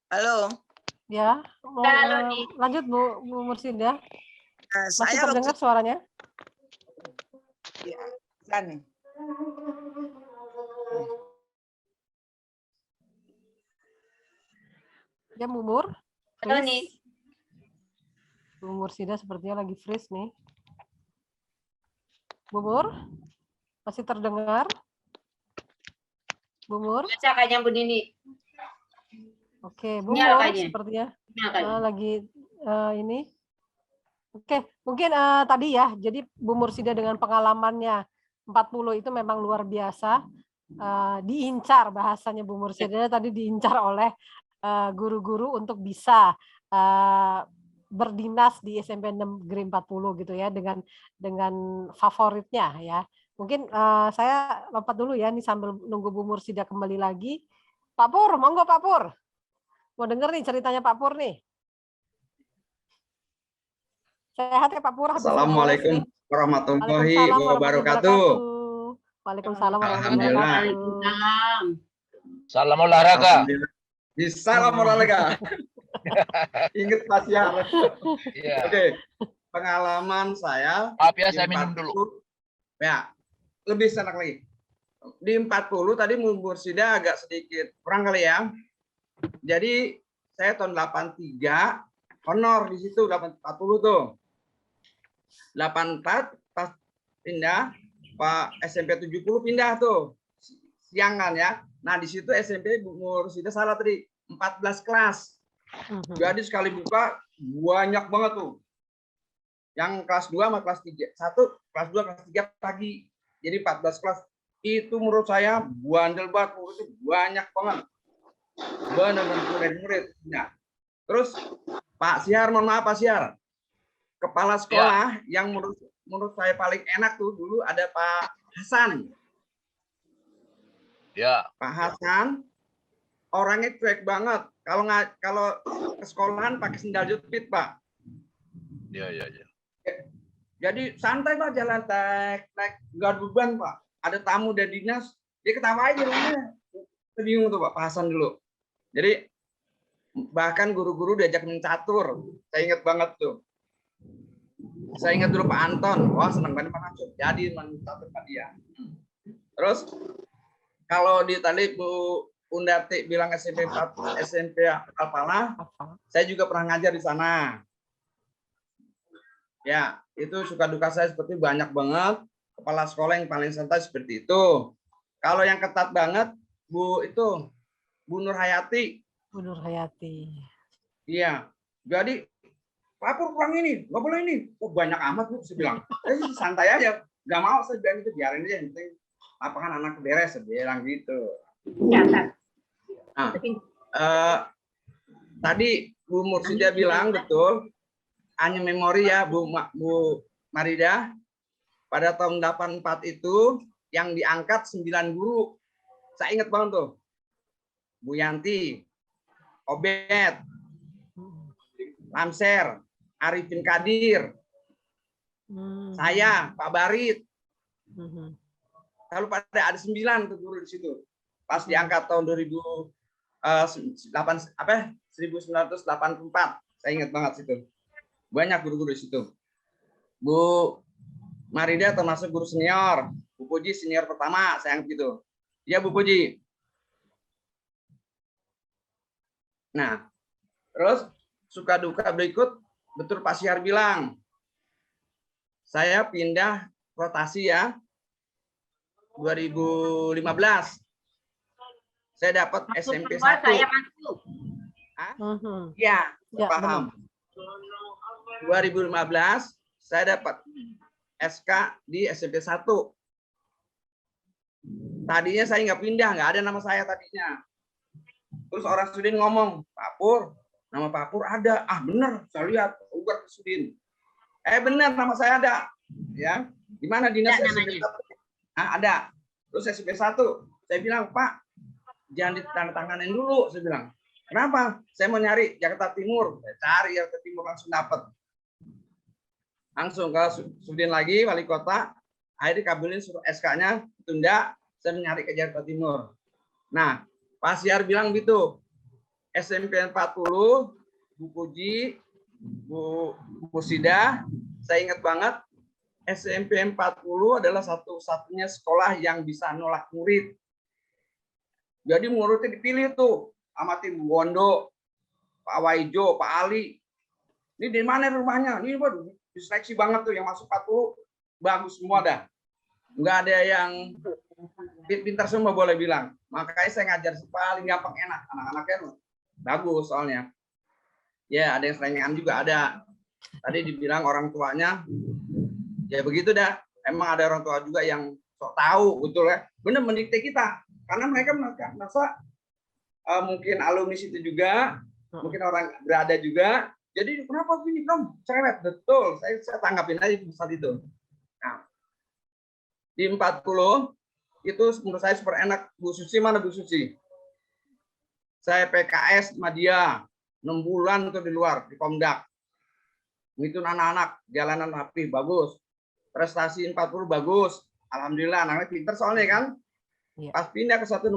Halo.
Ya, lanjut Bu Mursidah. Masih terdengar suaranya?
Ya, kan.
Ya, Bu Mur.
Halo nih.
Bu Mursidah sepertinya lagi freeze nih. Bu Mur, masih terdengar? Bu Mur?
Baca kayaknya Bu Nini.
Oke, Bu Mur sepertinya lagi ini. Oke, mungkin tadi ya, jadi Bu Mursidah dengan pengalamannya 40 itu memang luar biasa. Diincar bahasanya Bu Mursidah tadi diincar oleh guru-guru untuk bisa berdinas di SMP Negeri 40 gitu ya dengan favoritnya ya. Mungkin saya lompat dulu ya, nih sambil nunggu Bu Mursidah kembali lagi. Pak Pur, monggo Pak Pur. Mau denger nih ceritanya Pak Pur nih. Sehat ya Pak Pur?
Assalamualaikum warahmatullahi wabarakatuh.
Waalaikumsalam warahmatullahi wabarakatuh.
Salam olahraga.
Salam olahraga. Ingat Pak Syar. Oke, pengalaman saya.
Maaf ya, saya minum dulu.
Ya, lebih enak lagi. Di 40 tadi Bu Mursidah agak sedikit kurang kali ya. Jadi saya tahun 83 honor di situ 40 tuh. 84 pas pindah Pak SMP 70 pindah tuh. Siang kan ya. Nah, di situ SMP Bu Mursidah salah tadi 14 kelas. Jadi sekali buka banyak banget tuh. Yang kelas 2 sama kelas 3. Satu kelas 2 kelas 3 pagi. Jadi 14 kelas. Itu menurut saya bandel banget, itu banyak banget. Benar-benar murid. Nah, terus Pak Syar, mohon maaf Pak Syar, kepala sekolah yang menurut saya paling enak tuh dulu ada Pak Hasan.
Ya.
Pak Hasan orangnya cuek banget. Kalau ke sekolahan pakai sendal jepit, Pak.
Ya.
Jadi santai Pak, jalan tek nggak ada beban Pak. Ada tamu dari dinas, dia ketawa aja lah. Bingung tuh Pak Hasan dulu. Jadi bahkan guru-guru diajak mencatur. Saya ingat banget tuh. Saya ingat dulu Pak Anton. Wah senang banget Pak Anton. Jadi mencatur Pak dia. Terus kalau di tadi Bu Undati bilang SMP Alpala, saya juga pernah ngajar di sana. Ya, itu suka duka saya seperti banyak banget. Kepala sekolah yang paling santai seperti itu. Kalau yang ketat banget, Bu Nur Hayati.
Bu Nur Hayati.
Iya, jadi Pak Pur kurang ini, nggak boleh ini. Oh banyak amat Bu, saya bilang. Santai aja, nggak mau saya bilang itu biarin aja. Yang penting lapangan anak beres, saya bilang gitu. Nah, tadi Bu Mursida bilang betul. Hanya memori ya Bu Marida. Pada tahun 84 itu yang diangkat 9 guru. Saya ingat banget tuh. Bu Yanti, Obed, Lamser, Arifin Kadir, saya, Pak Barit. Lalu pada ada 9 tuh guru di situ. Pas diangkat tahun 1984. Saya ingat banget situ. Banyak guru-guru di situ. Bu Marida termasuk guru senior. Bu Puji senior pertama, saya anggap gitu. Iya Bu Puji. Nah, terus suka duka berikut, betul Pak Syar bilang, saya pindah rotasi ya, 2015. Saya dapat SMP 1.
Saya masuk.
Ya, paham. 2015 saya dapat SK di SMP 1. Tadinya saya nggak pindah, nggak ada nama saya tadinya. Terus orang Sudin ngomong, Pak Pur, nama Pak Pur ada. Ah bener, saya lihat, ugar ke Sudin. Bener nama saya ada. Ya, di mana dinas SMP 1? Ada. Terus SMP 1, saya bilang Pak, jangan ditandatanganin dulu, saya bilang. Kenapa? Saya mau nyari Jakarta Timur. Saya cari Jakarta Timur langsung dapat. Langsung ke Sudin lagi, wali kota. Akhirnya dikabulin suruh SK-nya, tunda. Saya nyari ke Jakarta Timur. Nah, Pak Syar bilang gitu. SMP 40, Bu Puji, Bu Musida, saya ingat banget. SMP 40 adalah satu-satunya sekolah yang bisa nolak murid. Jadi muridnya dipilih tuh. Sama tim Wondo, Pak Waijo, Pak Ali. Ini di mana rumahnya? Ini waduh, diseleksi banget tuh yang masuk 40 bagus semua dah. Enggak ada yang pintar semua boleh bilang. Makanya saya ngajar paling gampang enak. Anak-anaknya bagus soalnya. Ya, ada yang selengean juga ada. Tadi dibilang orang tuanya ya begitu dah. Emang ada orang tua juga yang sok tahu betul ya. Benar mendikte kita. Karena mereka merasa mungkin alumni situ juga, mungkin orang berada juga. Jadi kenapa gini dong? Cerewet, betul. Saya tanggapin aja saat itu. Nah, di 40 itu menurut saya super enak. Bu Susi mana Bu Susi? Saya PKS sama dia 6 bulan tuh di luar di Komdak. Itu anak-anak jalanan rapi bagus. Prestasi 40 bagus. Alhamdulillah anaknya pintar soalnya kan. Pas pindah ke 165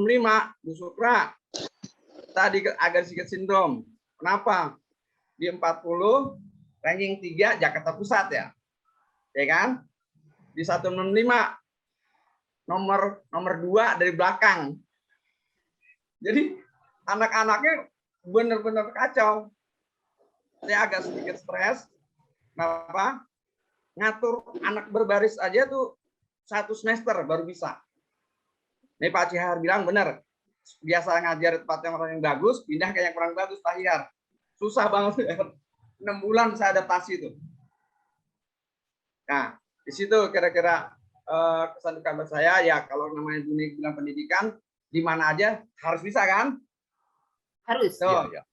Bu Sukra tadi agak sedikit sindrom. Kenapa? Di 40 ranking 3 Jakarta Pusat ya. Ya kan? Di 165 nomor 2 dari belakang. Jadi anak-anaknya benar-benar kacau. Saya agak sedikit stres. Kenapa? Ngatur anak berbaris aja tuh 1 semester baru bisa. Ini Pak Cihar bilang benar. Biasa ngajar tempat yang orang yang bagus, pindah ke yang kurang bagus, Pak Cihar. Susah banget. 6 bulan saya adaptasi itu. Nah, di situ kira-kira kesan duka saya ya kalau namanya dunia bilang pendidikan di mana aja harus bisa kan?
Harus.
So, ya.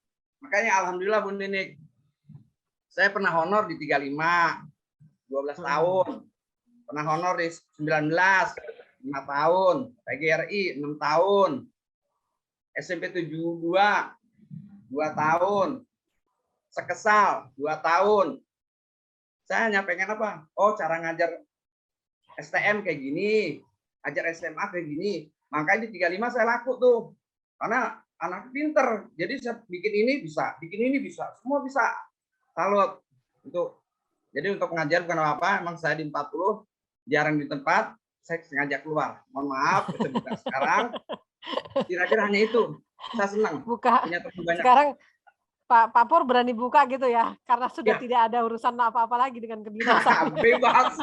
Makanya alhamdulillah Bu Ninik. Saya pernah honor di 35, 12 tahun. Pernah honor di 19, 12 5 tahun, PGRI 6 tahun, SMP 72 2 tahun, Sekesal 2 tahun. Saya hanya pengen apa? Oh, cara ngajar STM kayak gini, ajar SMA kayak gini. Makanya di 35 saya laku tuh. Karena anak pinter. Jadi saya bikin ini bisa, semua bisa. Salut. Jadi untuk ngajar bukan apa-apa, emang saya di 40 jarang di tempat, saya sengaja keluar. Mohon maaf, saya buka sekarang. Kira-kira hanya itu. Saya senang.
Buka. Sekarang Pak Pur berani buka gitu ya, karena sudah tidak ada urusan apa-apa lagi dengan kedinasan.
Bebas.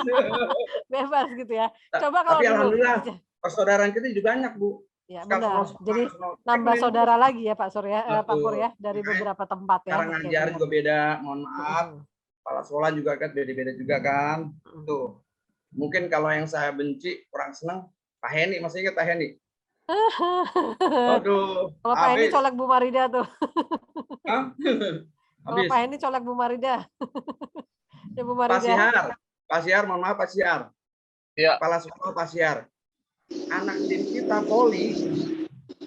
Bebas gitu ya. Coba kalau
tapi
dulu.
Alhamdulillah, persaudaraan kita juga banyak, Bu.
Ya benar. Jadi nambah saudara lagi ya Pak Surya, Pak Pur ya, dari beberapa tempat ya.
Cara ngajar juga beda, mohon maaf. Kepala sekolah juga kan beda-beda juga kan. Tuh. Mungkin kalau yang saya benci, kurang senang, Pak Heni, masih ingat Pak Heni? Aduh.
Kalau Pak Heni colek Bu Marida tuh. Kalau Pak Heni colek Bu Marida. Ya Bu Marida.
Pak Siar, mohon maaf Pak Siar.
Ya.
Kepala sekolah Pak Siar. Anak tim kita poli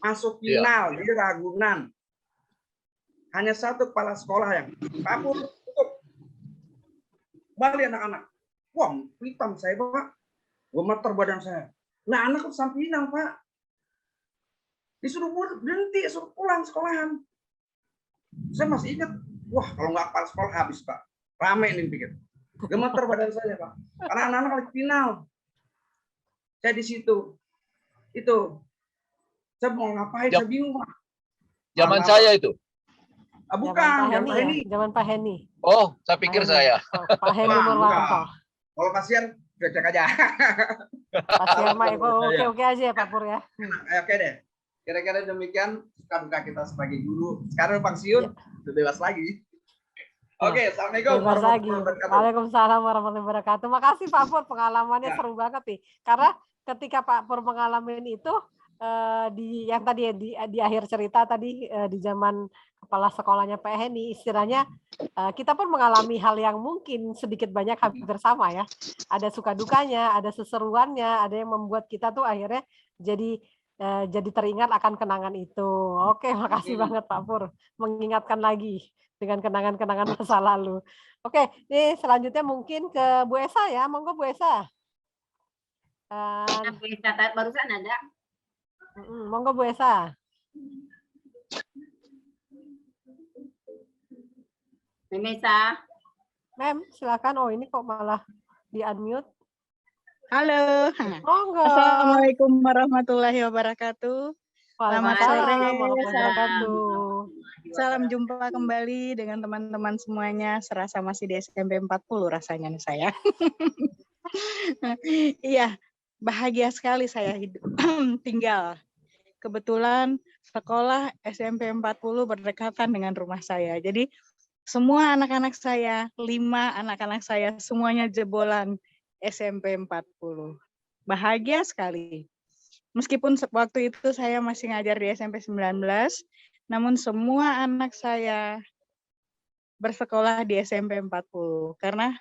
masuk final di Ragunan. Hanya satu kepala sekolah yang Pak Pur tutup. Balik anak-anak. Wah, hitam saya Pak. Gemeter badan saya. Nah, anak sampai final Pak. Disuruh berhenti, suruh pulang sekolahan. Saya masih ingat, wah kalau nggak kepala sekolah habis Pak. Rame ini pikir. Gemeter badan saya Pak. Karena anak-anak lagi final. Saya di situ. Itu. Saya mau ngapain, saya bingung Pak.
Zaman saya itu?
Bukan,
zaman Pak Heni. Zaman Pak Heni.
Oh, saya pikir saya.
Pak Heni Murwanto.
Kalau kasihan, cek aja.
Kasihan Mak, oke aja ya Pak Pur ya.
Oke deh. Kira-kira demikian suka duka kita sebagai guru. Sekarang pensiun, sudah bebas lagi. Oke, Assalamualaikum
warahmatullahi wabarakatuh. Waalaikumsalam warahmatullahi wabarakatuh. Makasih Pak Pur, pengalamannya seru banget nih. Karena ketika Pak Pur mengalami itu di yang tadi di akhir cerita tadi di zaman kepala sekolahnya Pak Heni, istilahnya kita pun mengalami hal yang mungkin sedikit banyak hampir sama ya. Ada suka dukanya, ada seseruannya, ada yang membuat kita tuh akhirnya jadi teringat akan kenangan itu. Oke, makasih banget Pak Pur mengingatkan lagi dengan kenangan-kenangan masa lalu. Oke, ini selanjutnya mungkin ke Bu Esa ya. Monggo Bu Esa.
Bu Esa barusan ada.
Monggo Bu Esa.
Mesa.
Mem, silakan. Oh, ini kok malah di-unmute.
Halo.
Monggo.
Assalamualaikum warahmatullahi wabarakatuh. Selamat sore. Salam jumpa kembali dengan teman-teman semuanya. Serasa masih di SMP 40 rasanya nih saya. Iya, bahagia sekali saya tinggal. Kebetulan sekolah SMP 40 berdekatan dengan rumah saya. Jadi semua anak-anak saya, 5 anak-anak saya semuanya jebolan SMP 40. Bahagia sekali. Meskipun waktu itu saya masih ngajar di SMP 19, namun semua anak saya bersekolah di SMP 40. Karena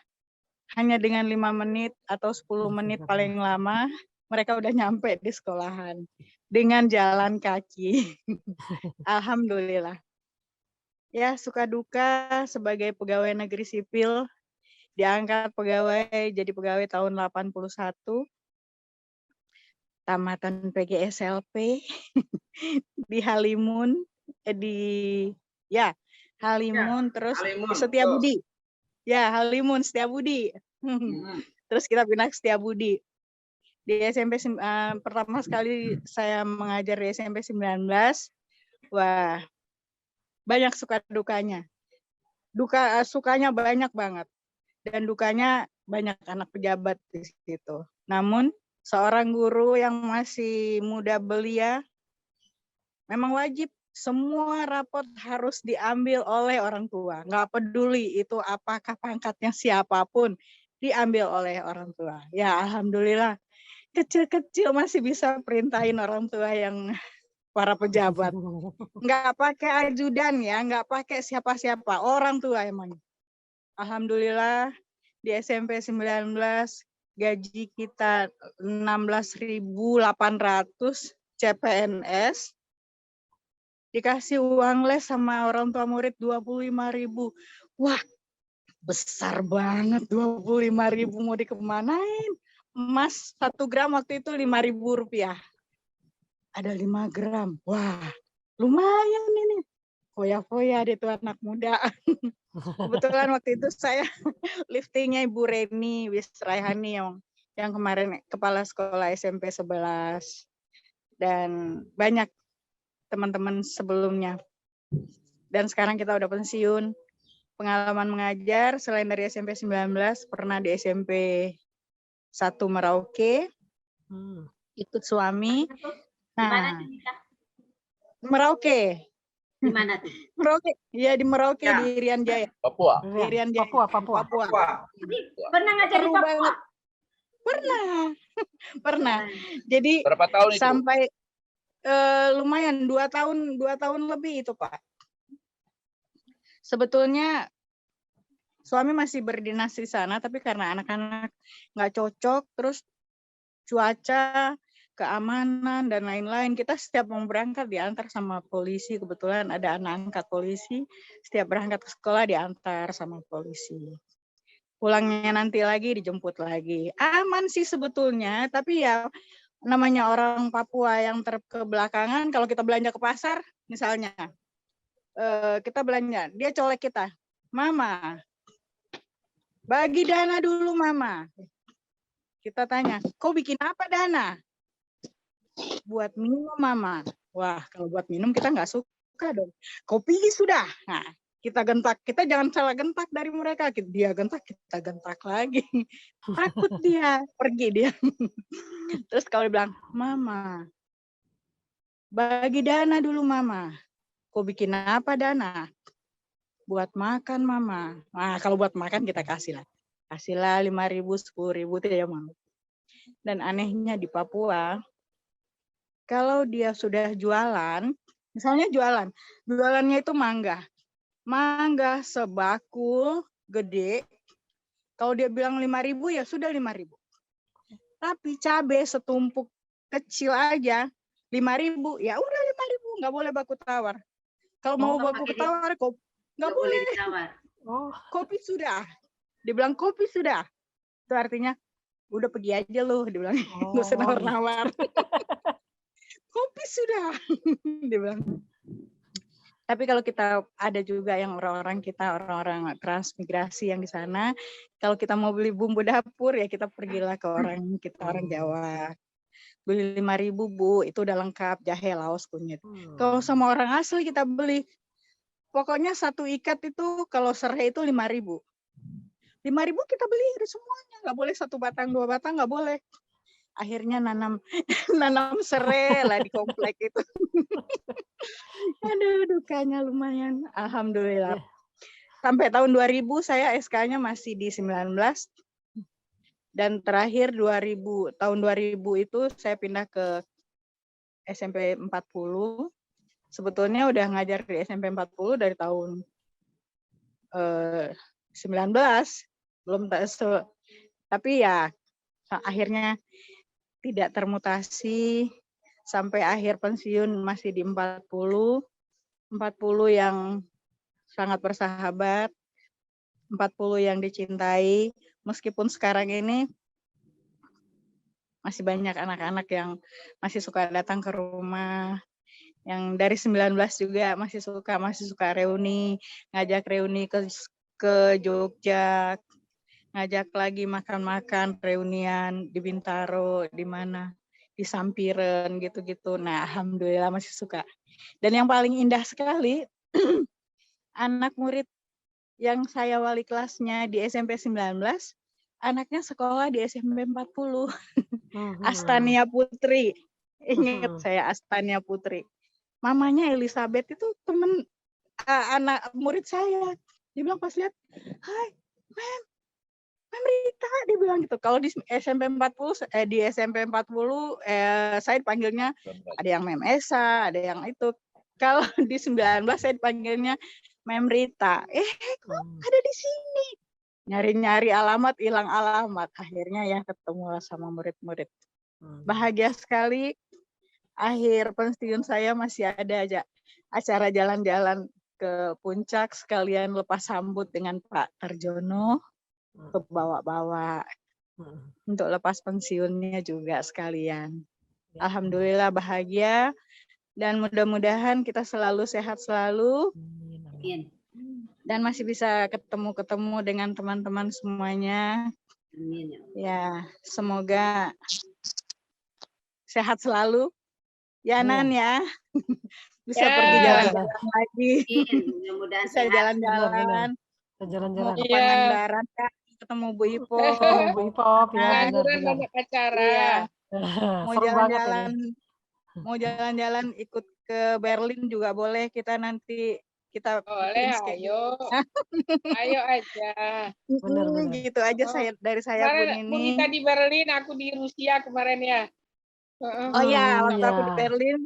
hanya dengan 5 menit atau 10 menit paling lama, mereka udah nyampe di sekolahan. Dengan jalan kaki. Alhamdulillah. Ya, suka duka sebagai pegawai negeri sipil, diangkat pegawai jadi pegawai tahun 81, tamatan PGSLP di Halimun, Halimun, terus Setiabudi. Ya, Halimun, Setiabudi. Terus kita pindah ke Setiabudi. Di SMP pertama sekali saya mengajar di SMP 19, wah, banyak suka dukanya. Sukanya banyak banget. Dan dukanya banyak anak pejabat di situ. Namun seorang guru yang masih muda belia memang wajib semua rapot harus diambil oleh orang tua. Nggak peduli itu apakah pangkatnya siapapun, diambil oleh orang tua. Ya alhamdulillah, kecil-kecil masih bisa perintahin orang tua yang para pejabat. Nggak pakai ajudan ya, nggak pakai siapa-siapa, orang tua emang. Alhamdulillah di SMP 19 gaji kita 16.800 CPNS, dikasih uang les sama orang tua murid 25.000. Wah, besar banget 25.000, mau dikemanain? Emas 1 gram waktu itu 5.000 rupiah. Ada 5 gram. Wah, lumayan ini. Foya-foya dia tuh anak muda. Kebetulan waktu itu saya liftingnya Ibu Reni Wisraihani yang kemarin kepala sekolah SMP 11. Dan banyak teman-teman sebelumnya. Dan sekarang kita udah pensiun. Pengalaman mengajar selain dari SMP 19, pernah di SMP 1 Merauke, ikut suami. Nah, Merauke.
Di mana tuh?
Merauke, ya di Merauke, ya. Di Irian Jaya.
Papua.
Di Irian Jaya. Papua.
Pernah ngajar di Papua?
Banget. Pernah. Jadi
berapa tahun itu?
Sampai lumayan 2 tahun lebih itu, Pak. Sebetulnya suami masih berdinas di sana, tapi karena anak-anak nggak cocok, terus cuaca, keamanan, dan lain-lain, kita setiap mau berangkat diantar sama polisi. Kebetulan ada anak angkat polisi, setiap berangkat ke sekolah diantar sama polisi. Pulangnya nanti lagi dijemput lagi. Aman sih sebetulnya, tapi ya namanya orang Papua yang terkebelakangan, kalau kita belanja ke pasar, misalnya, kita belanja, dia colek kita, Mama, bagi dana dulu Mama. Kita tanya, kau bikin apa dana? Buat minum Mama. Wah, kalau buat minum kita nggak suka dong. Kopi sudah. Nah, kita gentak, kita jangan salah gentak dari mereka. Dia gentak, kita gentak lagi. Takut dia, pergi dia. Terus kalau dia bilang, Mama, bagi dana dulu Mama. Kau bikin apa dana? Buat makan Mama. Nah, kalau buat makan kita kasih lah. Kasihlah 5.000, 10.000 itu dia mau. Dan anehnya di Papua, kalau dia sudah jualan, misalnya jualannya itu mangga sebakul gede. Kalau dia bilang 5.000 ya sudah 5.000. Tapi cabai setumpuk kecil aja 5.000, ya udah 5.000, nggak boleh baku tawar. Kalau mau baku tawar, nggak boleh. Kopi sudah. Dia bilang kopi sudah. Itu artinya udah pergi aja loh, dia bilang. Nggak usah nawar-nawar. Kopi sudah. Dia bilang. Tapi kalau kita ada juga yang orang-orang transmigrasi yang di sana, kalau kita mau beli bumbu dapur ya kita pergilah ke orang Jawa. Beli 5.000 Bu, itu udah lengkap, jahe, laos, kunyit. Kalau sama orang asli kita beli, pokoknya 1 ikat itu kalau serai itu 5.000. 5.000 kita beli semuanya, nggak boleh 1 batang 2 batang, nggak boleh. Akhirnya nanam serai lah di komplek itu. Aduh, dukanya lumayan. Alhamdulillah. Sampai tahun 2000 saya SK-nya masih di 19. Dan terakhir tahun 2000 itu saya pindah ke SMP 40. Sebetulnya udah ngajar di SMP 40 dari tahun 19. Belum tapi ya akhirnya tidak termutasi sampai akhir pensiun masih di 40 yang sangat bersahabat, 40 yang dicintai. Meskipun sekarang ini masih banyak anak-anak yang masih suka datang ke rumah, yang dari 19 juga masih suka reuni, ngajak reuni ke Jogja, ngajak lagi makan-makan, reunian di Bintaro, di mana, di Sampiren gitu-gitu. Nah, alhamdulillah masih suka. Dan yang paling indah sekali, anak murid yang saya wali kelasnya di SMP 19, anaknya sekolah di SMP 40. Astania Putri. Ingat saya Astania Putri. Mamanya Elizabeth itu teman anak murid saya. Dia bilang pas lihat, "Hai, Mem Rita," dia bilang gitu. Kalau di SMP 40 saya dipanggilnya ada yang Mem Esa, ada yang itu. Kalau di 19 saya dipanggilnya Mem Rita. Kok ada di sini? Nyari-nyari alamat, hilang alamat. Akhirnya ya ketemu sama murid-murid. Bahagia sekali. Akhir pensiun saya masih ada aja acara jalan-jalan ke puncak sekalian lepas sambut dengan Pak Tarjono, ke bawa-bawa untuk lepas pensiunnya juga sekalian. Alhamdulillah bahagia dan mudah-mudahan kita selalu sehat selalu. Dan masih bisa ketemu-ketemu dengan teman-teman semuanya. Ya, semoga sehat selalu. Ya, Nan ya. Bisa pergi jalan-jalan lagi.
Mudah-mudahan
Bisa jalan-jalan.
Jalan-jalan.
Mau ke Pangandaran, Kak. Ketemu Bu Ipo.
Bu Ipop ya.
Banyak acara.
Iya. Mau
Seru banget
jalan-jalan.
ini.
Mau jalan-jalan ikut ke Berlin juga boleh. Kita nanti kita
boleh, ayo. Ayo aja.
Benar.
Gitu aja dari saya Bu Nini.
Bu Rita di Berlin, aku di Rusia kemarin ya.
Oh iya, waktu aku di Berlin,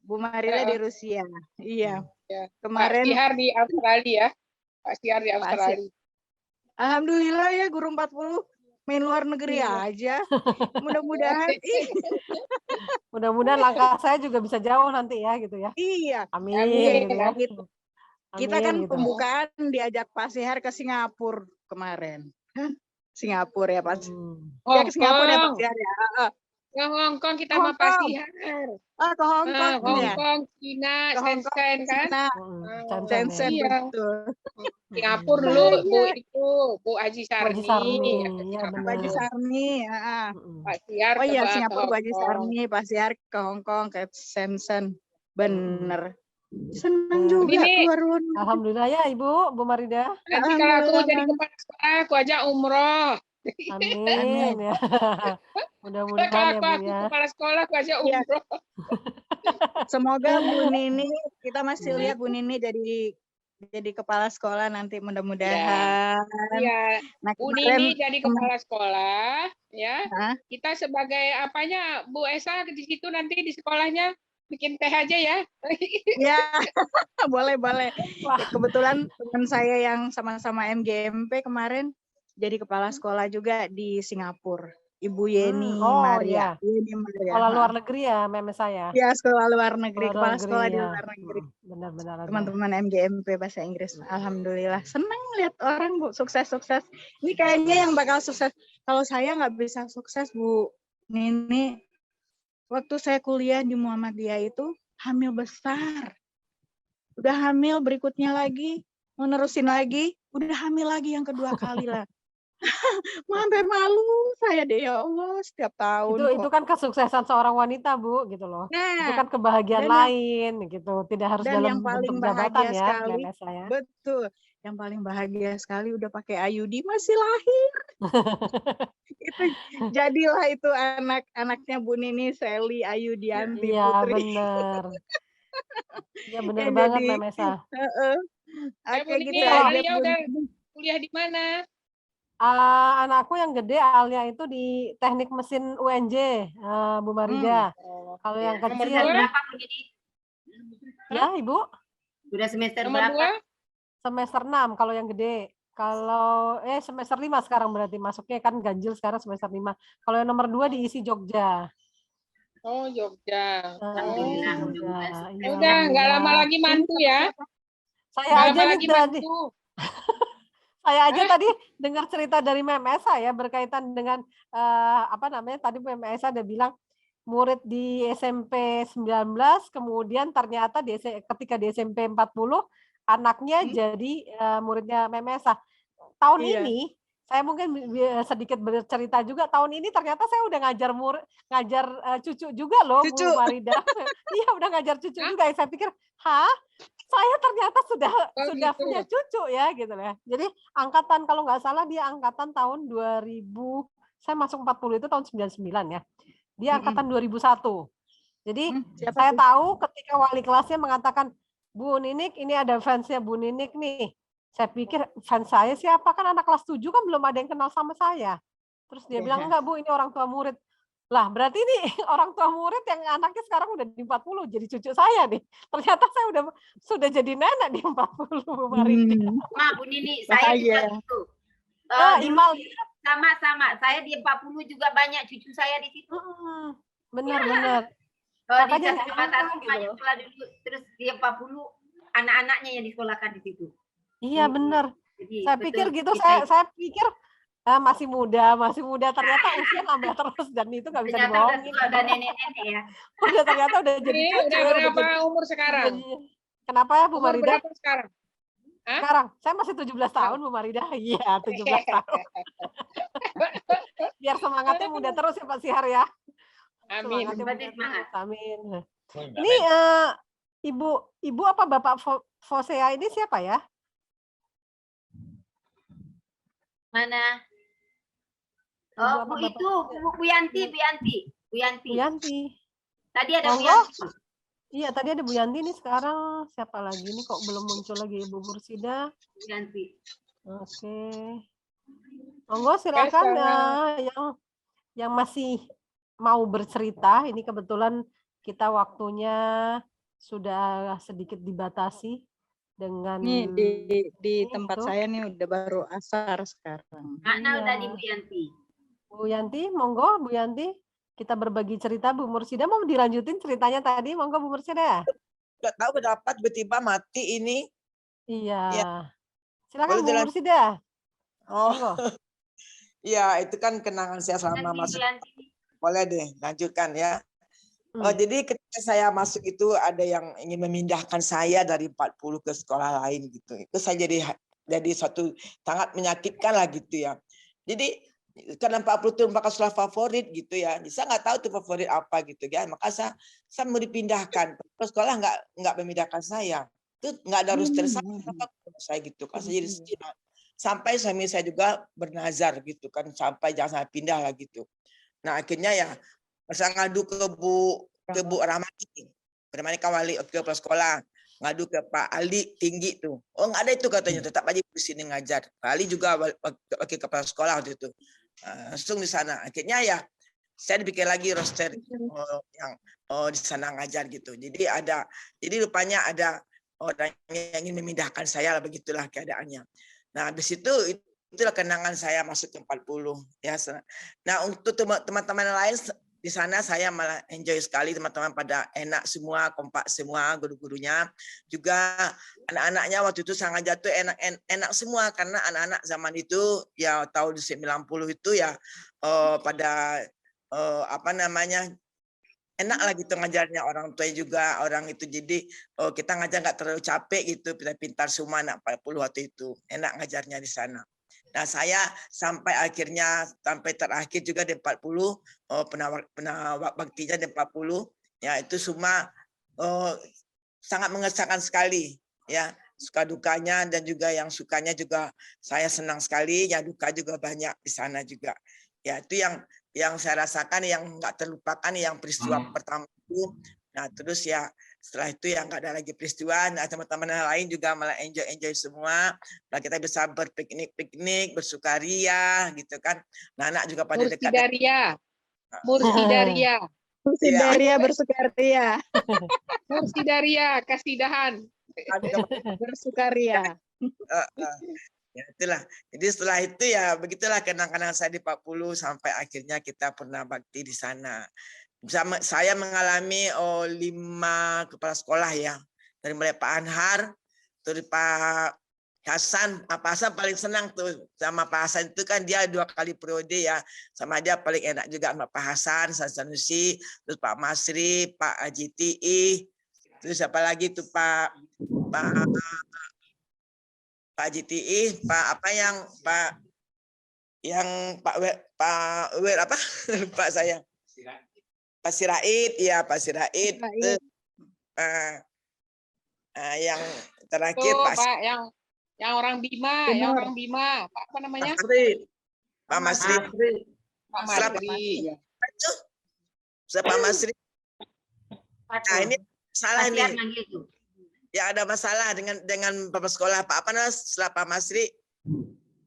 Bu Marila di Rusia. Iya. Kemarin
Pak Sihar di Australia. Pak Sihar di Australia.
Alhamdulillah ya guru 40 main luar negeri aja. Mudah-mudahan
mudah-mudahan langkah saya juga bisa jauh nanti ya gitu ya.
Iya.
Amin.
Gitu. Kita kan pembukaan diajak Pak Sihar ke Singapura kemarin. Singapura ya Pak. Ya ke Singapura ya Pak Sihar ya.
Ke Hong Kong kita sama Pak Sihar.
Ke Hong Kong.
Hong Kong, Cina, Shenzhen kan?
Shenzhen betul.
Singapura dulu Bu itu Bu Haji Sarni.
Bu Haji Sarni.
Pak Sihar
oh iya Singapura Bu Haji Sarni, Pak Sihar ke Hong Kong, ke Shenzhen. Bener. Senang juga keluar.
Alhamdulillah ya Ibu, Bu Marida.
Nanti kalau aku jadi kepala sekolah, aku ajak umroh.
Amin ya. Mudah-mudahan ya Bu ya.
Kepala sekolah aku ajak umroh.
Semoga Bu Nini, kita masih lihat Bu Nini jadi kepala sekolah nanti mudah-mudahan.
Iya.
Nah,
Bu Nini jadi kepala sekolah, ya. Kita sebagai apanya Bu Esa di situ nanti di sekolahnya bikin teh aja ya.
Ya, boleh. Ya, kebetulan teman saya yang sama-sama MGMP kemarin jadi kepala sekolah juga di Singapura. Ibu Yeni Maria.
Iya. Yeni Maria. Sekolah luar negeri ya, meme saya.
Ya, sekolah luar negeri, kepala sekolah di luar negeri.
Benar.
Teman-teman MGMP bahasa Inggris. Alhamdulillah. Senang lihat orang Bu sukses-sukses. Ini kayaknya yang bakal sukses. Kalau saya nggak bisa sukses Bu Nini, waktu saya kuliah di Muhammadiyah itu hamil besar. Udah hamil berikutnya lagi, mau nerusin lagi, udah hamil lagi yang kedua kali lah. Sampai malu saya deh ya Allah setiap tahun.
Itu kan kesuksesan seorang wanita Bu gitu loh. Nah, itu kan kebahagiaan lain gitu. Tidak harus dalam
yang paling
bentuk jabatan ya.
Sekali, betul. Yang paling bahagia sekali udah pakai IUD masih lahir. Itu jadilah itu anak-anaknya Bu Nini, Sally, Ayudianti, Putri.
Benar. Ya benar banget Mbak Mesa.
Oke gitu
Alia udah kuliah di mana?
Anakku yang gede Alia itu di teknik mesin UNJ, Bu Marida. Kalau yang kecil
berapa begini?
Ya Ibu?
Udah semester berapa?
Semester 6 kalau yang gede. Kalau semester 5 sekarang berarti masuknya kan ganjil sekarang semester 5. Kalau yang nomor 2 diisi Jogja.
Oh Jogja.
Ya,
udah nggak lama lagi mantu ya.
Saya aja nih tadi. Saya aja tadi dengar cerita dari Memes saya berkaitan dengan tadi Memes ada bilang murid di SMP 19 kemudian ternyata ketika di SMP 40 anaknya jadi muridnya Memesa. Tahun ini saya mungkin sedikit bercerita juga, tahun ini ternyata saya udah ngajar cucu juga loh Bu Marida. Iya udah ngajar cucu juga. Saya pikir, saya ternyata sudah punya cucu ya gitu ya. Jadi angkatan kalau nggak salah dia angkatan tahun 2000, saya masuk 40 itu tahun 99 ya. Dia angkatan 2001. Jadi saya tahu ketika wali kelasnya mengatakan, Bu Ninik, ini ada fansnya Bu Ninik nih. Saya pikir fans saya siapa, kan anak kelas 7 kan belum ada yang kenal sama saya. Terus dia bilang, enggak Bu, ini orang tua murid. Lah berarti ini orang tua murid yang anaknya sekarang udah di 40 jadi cucu saya nih. Ternyata saya sudah jadi nenek di 40 Bu Marida.
Bu Nini, saya juga gitu.
Imal.
Sama-sama. Saya di 40 juga banyak cucu saya di situ.
Benar-benar.
Kalau di Satu banyak sekolah dulu, terus di 40 anak-anaknya yang disekolahkan di situ.
Iya benar.
Jadi,
Saya pikir gitu, saya pikir masih muda, ternyata usia nambah terus dan itu nggak bisa dibohongin.
Udah nenek-nenek ya.
Ternyata udah jadi cucu.
Udah berapa umur sekarang?
Kenapa ya Bu
Umur
Marida?
berapa sekarang?
Sekarang saya masih 17 tahun Bu Marida. Iya, 17 tahun. Biar semangatnya muda terus ya Pak Sihar ya.
Amin.
Amin. Ini Ibu apa Bapak Fosea ini siapa ya?
Mana? Oh, Bu itu, Bu Yanti. Tadi ada Bu Yanti.
Iya, tadi ada Bu Yanti nih, sekarang siapa lagi nih kok belum muncul lagi Ibu Mursida?
Bu Yanti.
Oke. Monggo silakan yang masih mau bercerita. Ini kebetulan kita waktunya sudah sedikit dibatasi dengan
di tempat saya nih udah baru asar sekarang.
Ana udah di Bu Yanti.
Bu Yanti, monggo Bu Yanti. Kita berbagi cerita. Bu Mursida mau dilanjutin ceritanya tadi, monggo Bu Mursida.
Nggak tahu kenapa tiba-tiba mati ini.
Iya.
Ya.
Silakan Bu Mursida.
Oh, iya itu kan kenangan saya selama masuk. Boleh deh, lanjutkan ya. Jadi ketika saya masuk itu ada yang ingin memindahkan saya dari 40 ke sekolah lain gitu. Itu saya jadi suatu sangat menyakitkan lah gitu ya. Jadi karena 40 itu merupakan sekolah favorit gitu ya. Saya nggak tahu tuh favorit apa gitu ya. Maka saya mau dipindahkan. Sekolah nggak memindahkan saya. Itu nggak ada roster saya gitu. Kan saya jadi sedih. Sampai suami saya juga bernazar gitu kan. Sampai jangan sampai pindah lah gitu. Nah akhirnya ya saya ngadu ke Bu Ramani Kawali kepala sekolah, ngadu ke Pak Ali tinggi tuh. Oh nggak ada itu katanya, tetap aja di sini ngajar. Pak Ali juga wakil kepala sekolah waktu itu. Langsung di sana. Akhirnya ya saya dipikir lagi roster yang di sana ngajar gitu. Jadi rupanya ada orang yang ingin memindahkan saya lah, begitulah keadaannya. Nah habis itulah kenangan saya masuk ke 40 ya. Nah untuk teman-teman lain di sana saya malah enjoy sekali, teman-teman pada enak semua, kompak semua, guru-gurunya juga anak-anaknya waktu itu sangat jatuh enak semua karena anak-anak zaman itu ya tahun 90 itu ya pada enak lah gitu ngajarnya, orang tua juga orang itu, jadi kita ngajar nggak terlalu capek gitu, pintar semua anak 40 waktu itu, enak ngajarnya di sana. Nah saya sampai terakhir juga di 40 pernah baktinya di 40 ya, itu semua sangat mengesankan sekali ya, suka dukanya dan juga yang sukanya juga saya senang sekali, ya duka juga banyak di sana juga ya. Itu yang saya rasakan yang nggak terlupakan, yang peristiwa pertama itu. Nah terus ya setelah itu ya nggak ada lagi peristiwa. Nah teman-teman lain juga malah enjoy semua. Nah kita bisa berpiknik, bersukaria gitu kan. Nah anak juga pada dekat.
Mursidaria bersukaria.
Mursidaria kasidahan.
Bersukaria.
Ya itulah. Jadi setelah itu ya begitulah kenang-kenang saya di 40 sampai akhirnya kita pernah bakti di sana. Saya mengalami 5 kepala sekolah ya, dari mulai Pak Anhar, dari Pak Hasan. Pak Hasan paling senang tuh sama Pak Hasan itu kan dia 2 kali periode ya, sama dia paling enak juga sama Pak Hasan Sanusi, terus Pak Masri, Pak JTI, terus apa lagi tuh Pak JTI, Pak lupa saya. Pak Sirait, ya Pak Sirait. Yang terakhir
Pak yang orang Bima, Pak apa namanya?
Pak Masri. Pak Masri. Nah ini salah nih. Ya ada masalah dengan Bapak sekolah Pak apa namanya setelah Pak Masri,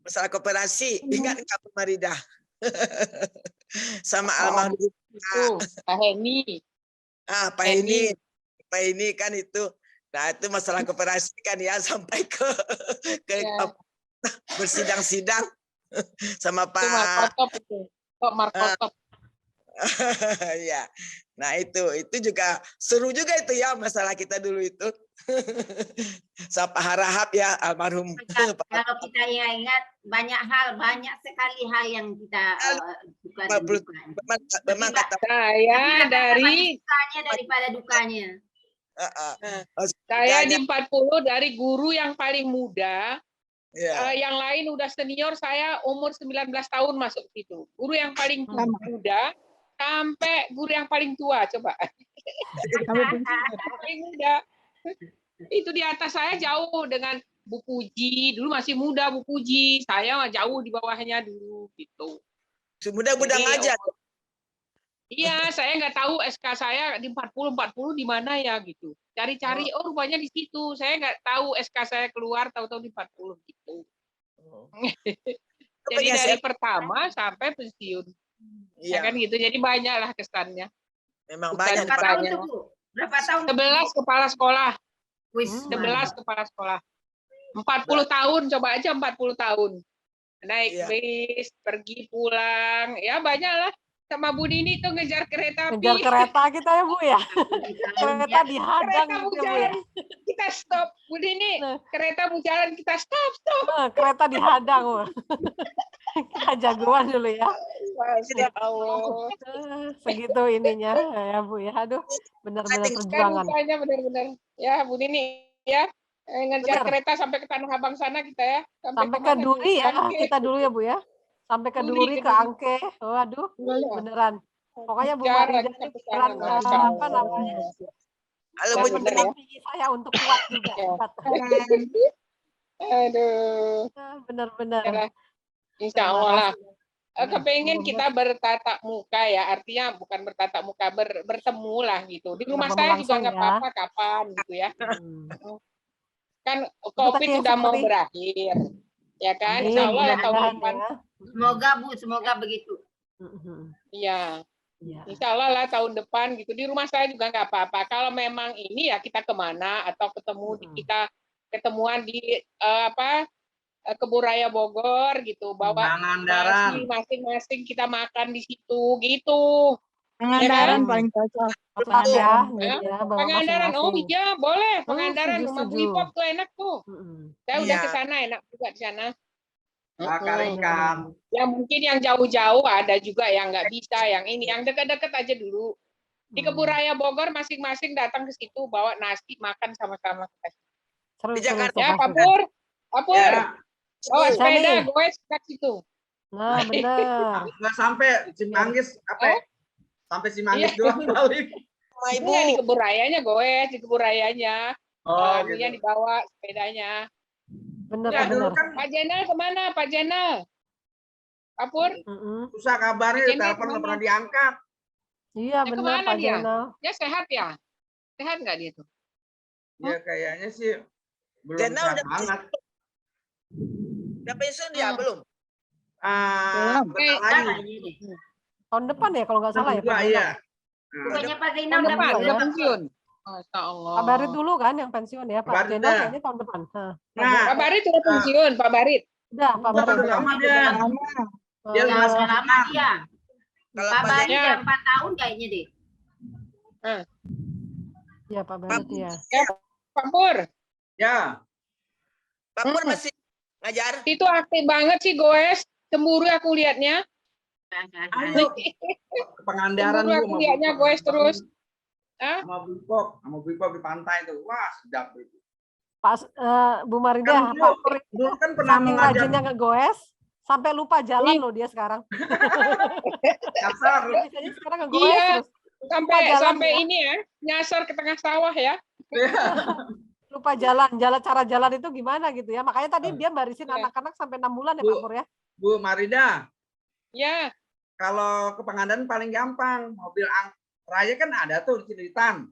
masalah koperasi. Ingat nggak Bu Marida? Sama almarhum
Pak Heni.
Pak Heni kan itu. Nah itu masalah koperasi kan ya, sampai ke bersidang-sidang. sama
Itu Markotop itu. Kok Markotop?
Ya. Nah, itu juga seru juga itu ya masalah kita dulu itu. Sapa Harahap ya almarhum.
Kalau kita ingat banyak sekali hal yang kita suka dan duka.
Memang kata
Saya dari
dukanya daripada dukanya.
Saya di 40 dari guru yang paling muda.
Ya.
Yang lain udah senior, saya umur 19 tahun masuk situ. Guru yang paling muda sampai guru yang paling tua, coba. Paling muda. Itu di atas saya jauh dengan Bu Puji. Dulu masih muda Bu Puji. Saya jauh di bawahnya dulu gitu.
Mudah-mudah ngajar.
Iya, saya nggak tahu SK saya di 40 di mana ya gitu. Cari-cari, oh rupanya di situ. Saya nggak tahu SK saya keluar, tahu-tahu di 40 gitu. Jadi dari pertama sampai pensiun. Ya kan gitu. Jadi banyaklah kesannya.
Memang
banyak.
Berapa tahun tuh, Bu? Berapa tahun?
11 kepala sekolah.
11
kepala sekolah. 40 tahun, coba aja 40 tahun. Naik bis, pergi pulang, ya banyaklah. Sama Bu Nini tuh ngejar kereta api.
Ngejar kereta kita ya Bu ya. Kereta dihadang
kereta
gitu
mau
ya, Bu, ya.
jalan, kita stop. Bu Nini, kereta mau jalan, kita stop.
Kereta dihadang Bu. Kita jagoan dulu ya.
Masya Allah.
Segitu ininya ya Bu ya. Aduh, benar-benar perjuangan.
Kan benar-benar. Ya Bu Nini ya. Ngejar kereta sampai ke Tanah Abang sana kita ya.
Sampai ke Duri ya, kita dulu ya Bu ya. Sampai ke Duri, ke Angke. Waduh, beneran. Pokoknya Bu Marida ini beneran apa namanya?
Halo Bu
Nini saya untuk kuat juga.
Aduh.
Benar-benar.
Insya Allah lah. Kepengen kita bertatap muka ya, artinya bukan bertatap muka, bertemu lah gitu. Di rumah saya juga nggak apa-apa kapan gitu ya. Kan COVID sudah mau berakhir, ya kan? Insya Allah tahun depan.
Semoga Bu, semoga begitu.
Iya. Insya Allah lah tahun depan gitu. Di rumah saya juga nggak apa-apa. Kalau memang ini ya kita kemana atau kita ketemuan di Kebun Raya Bogor gitu, bawa nasi masing-masing kita makan di situ gitu.
Pangandaran paling cocok.
Pangandaran, oh iya boleh. Pangandaran rumah Bu Ipop tuh enak tuh. Saya udah ke sana, enak juga di sana.
Bakar ikan.
Ya mungkin yang jauh-jauh ada juga yang nggak bisa, yang ini, yang dekat-dekat aja dulu. Di Kebun Raya Bogor masing-masing datang ke situ bawa nasi makan sama-sama.
Di Jakarta
ya Pak Pur. Bawa sepeda goes ke situ.
Nah benar.
Nggak sampai Cimanggis sampai Cimanggis doang balik.
Ibu di Kebun Rayanya goes, di Kebun Rayanya.
Gitu.
Dibawa sepedanya.
Benar,
ya,
benar.
Kan Pak Jenal kemana Pak Jenal? Pak Pur?
Susah kabarnya, telepon nggak pernah diangkat.
Iya benar Pak Jenal.
Dia sehat ya? Sehat nggak dia tuh?
Ya kayaknya sih belum sehat banget.
Udah pensiun dia belum?
Tahun depan ya kalau nggak salah ya Pak Jenal.
Iya.
Bukannya Pak Zainal
udah pensiun. Masya Allah.
Pak Barit dulu kan yang pensiun ya, Pak Jenal kayaknya tahun depan.
Pak Barit sudah pensiun, Pak Barit.
Udah, Pak Barit.
Dia lama dia. Pak Barit udah 4 tahun kayaknya deh.
Iya, Pak Barit ya.
Pak Pur.
Ya.
Pak Pur masih ngajar.
Itu aktif banget sih goes. Cemburu aku lihatnya.
Pangandaran
aku lihatnya goes terus.
Sama Bu Ipop di pantai itu. Wah, sedap itu.
Pak Bu Marida, Pak Pur
kan pernah
saking rajinnya ngegoes sampai lupa jalan loh dia sekarang.
Kasar.
Biasanya sekarang ngegoes terus.
Sampai ini ya, nyasar ke tengah sawah ya.
Lupa cara jalan itu gimana gitu ya. Makanya tadi dia barisin anak-anak sampai 6 bulan ya Pak Pur ya.
Bu Marida.
Ya.
Kalau ke Pangandaran paling gampang, mobil raya kan ada tuh di Cilitan.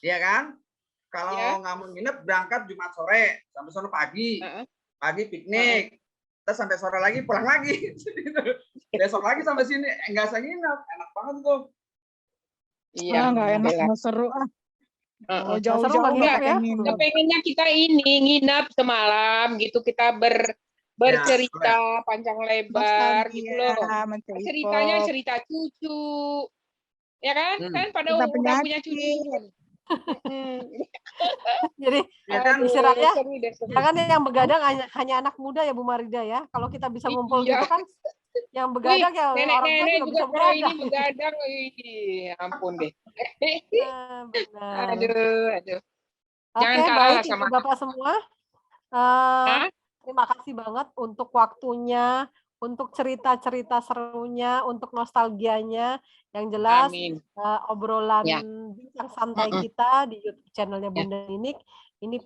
Iya kan? Kalau nggak mau nginep berangkat Jumat sore sampai sore pagi. Pagi piknik. Terus sampai sore lagi pulang lagi. Besok lagi sampai sini enggak usah nginep. Enak banget tuh.
Iya, enggak enak, enggak seru ah.
Jauh-jauh ya.
Kepengennya kita ini nginep semalam gitu, kita bercerita panjang lebar gitu loh. Ceritanya cerita cucu, ya kan? Kan pada udah punya cucu.
Jadi istilahnya jangan yang begadang hanya anak muda ya Bu Marida ya. Kalau kita bisa ngumpul gitu kan, yang begadang ya orang tua
nenek-nenek
juga bisa
kalau ini
begadang.
begadang, ampun deh.
Benar.
Aduh.
Oke,
Jangan kalah
baik
sama
Ibu Bapak semua. Terima kasih banget untuk waktunya, untuk cerita-cerita serunya, untuk nostalgianya. Yang jelas obrolan bincang santai kita di YouTube channelnya Bunda Ninik ini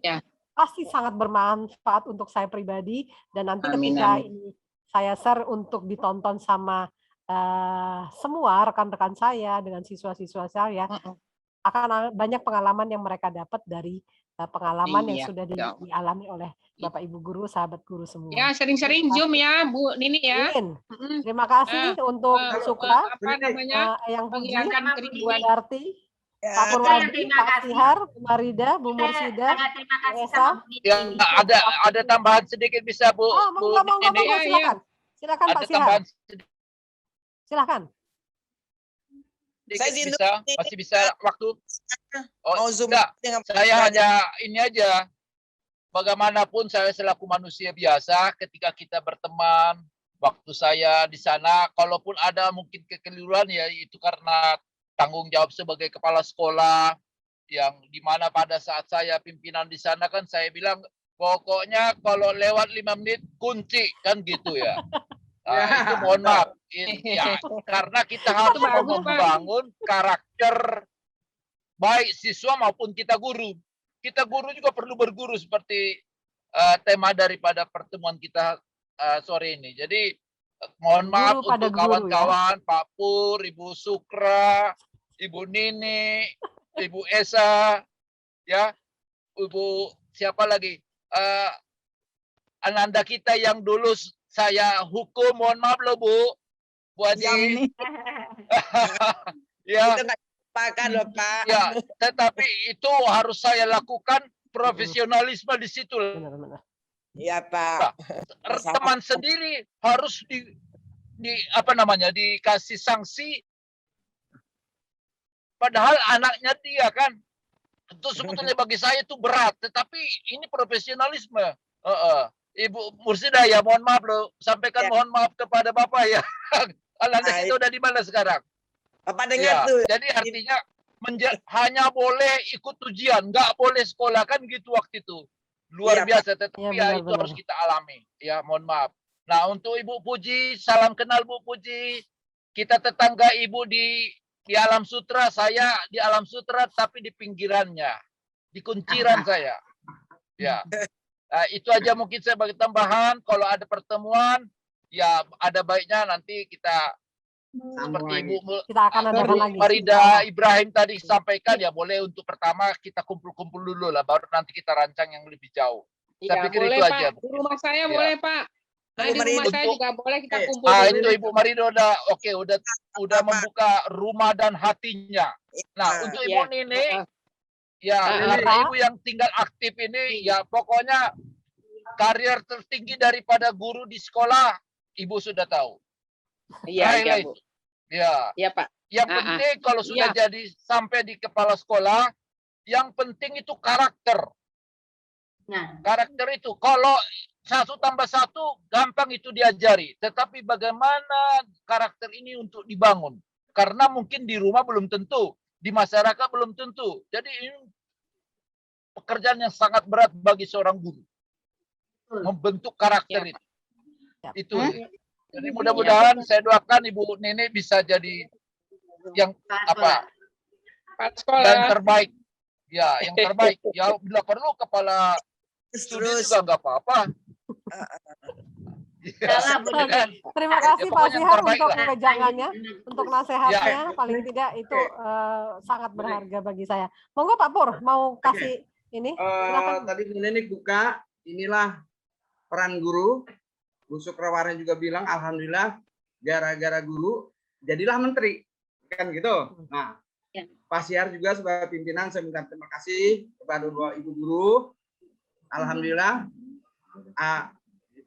pasti sangat bermanfaat untuk saya pribadi, dan nanti ketika ini saya share untuk ditonton sama semua rekan-rekan saya dengan siswa-siswa saya, akan banyak pengalaman yang mereka dapat dari pengalaman yang sudah dialami oleh Bapak Ibu guru, sahabat guru semua.
Ya, sering-sering Zoom ya, Bu Nini ya.
Terima kasih untuk Bu Sukra, Eyang Puji, Darti, Pak Purwadi, Pak Tihar, Bu Marida, Bu Mursida, Bu Esa.
Ya, ada tambahan sedikit bisa Bu.
Monggo, silakan. Silakan Pak Tihar. Silakan.
Masih bisa waktu. Enggak, saya hanya ini aja. Bagaimanapun saya selaku manusia biasa, ketika kita berteman, waktu saya di sana, kalaupun ada mungkin kekeliruan ya itu karena tanggung jawab sebagai kepala sekolah, yang dimana pada saat saya pimpinan di sana kan saya bilang pokoknya kalau lewat 5 menit kunci kan gitu ya. Itu mohon maaf ya, karena kita harus membangun karakter baik siswa maupun kita guru. Kita guru juga perlu berguru seperti tema daripada pertemuan kita sore ini. Jadi mohon maaf untuk kawan-kawan, ya? Pak Pur, Ibu Sukra, Ibu Nini, Ibu Esa, ya, Ibu siapa lagi? Ananda kita yang dulu saya hukum, mohon maaf loh Bu Haji. Ya.
Pakan loh Pak.
Ya, tetapi itu harus saya lakukan profesionalisme di situ.
Iya Pak.
Teman sendiri harus dikasih sanksi. Padahal anaknya dia kan. Itu sebetulnya bagi saya itu berat, tetapi ini profesionalisme. Ibu Mursida ya, mohon maaf loh, sampaikan mohon maaf kepada Bapak ya. Anaknya kita udah di mana sekarang?
Bapak dengar tuh.
Jadi artinya hanya boleh ikut ujian, nggak boleh sekolah kan gitu waktu itu. Luar biasa, tetapi itu harus kita alami. Ya, mohon maaf. Nah, untuk Ibu Puji, salam kenal Bu Puji. Kita tetangga Ibu di Alam Sutra, saya di Alam Sutra tapi di pinggirannya, di kunciran saya. Ya. Nah, itu aja mungkin saya bagi tambahan. Kalau ada pertemuan, ya ada baiknya nanti kita seperti Ibu Marida Ibrahim tadi sampaikan, ya boleh untuk pertama kita kumpul-kumpul dulu lah, baru nanti kita rancang yang lebih jauh. Saya pikir
boleh,
itu
Pak.
aja.
Di rumah saya boleh Pak. Nah, di rumah saya juga boleh kita kumpul.
Itu Ibu Marida udah membuka rumah dan hatinya. Nah, untuk Ibu Nini, ya karena Ibu yang tinggal aktif ini, ya pokoknya karier tertinggi daripada guru di sekolah, Ibu sudah tahu.
Iya, Bu.
Ya,
Pak.
Yang penting kalau sudah jadi sampai di kepala sekolah, yang penting itu karakter.
Nah,
karakter itu kalau 1 tambah 1 gampang itu diajari, tetapi bagaimana karakter ini untuk dibangun? Karena mungkin di rumah belum tentu, di masyarakat belum tentu. Jadi ini pekerjaan yang sangat berat bagi seorang guru. Membentuk karakter itu. Itu. Jadi mudah-mudahan saya doakan Ibu Nini bisa jadi yang yang terbaik. Ya, yang terbaik. Ya, bila perlu kepala studi juga nggak apa-apa.
Terima kasih Pak Sihar untuk wejangannya, untuk nasihatnya. Paling tidak itu sangat berharga bagi saya. Monggo Pak Pur, mau kasih ini? Silakan.
Tadi Bu Nini buka, inilah peran guru. Bu Sukrawarna juga bilang, alhamdulillah gara-gara guru jadilah menteri, kan gitu. Nah, Pak Sihar juga sebagai pimpinan saya minta terima kasih kepada Ibu guru. Alhamdulillah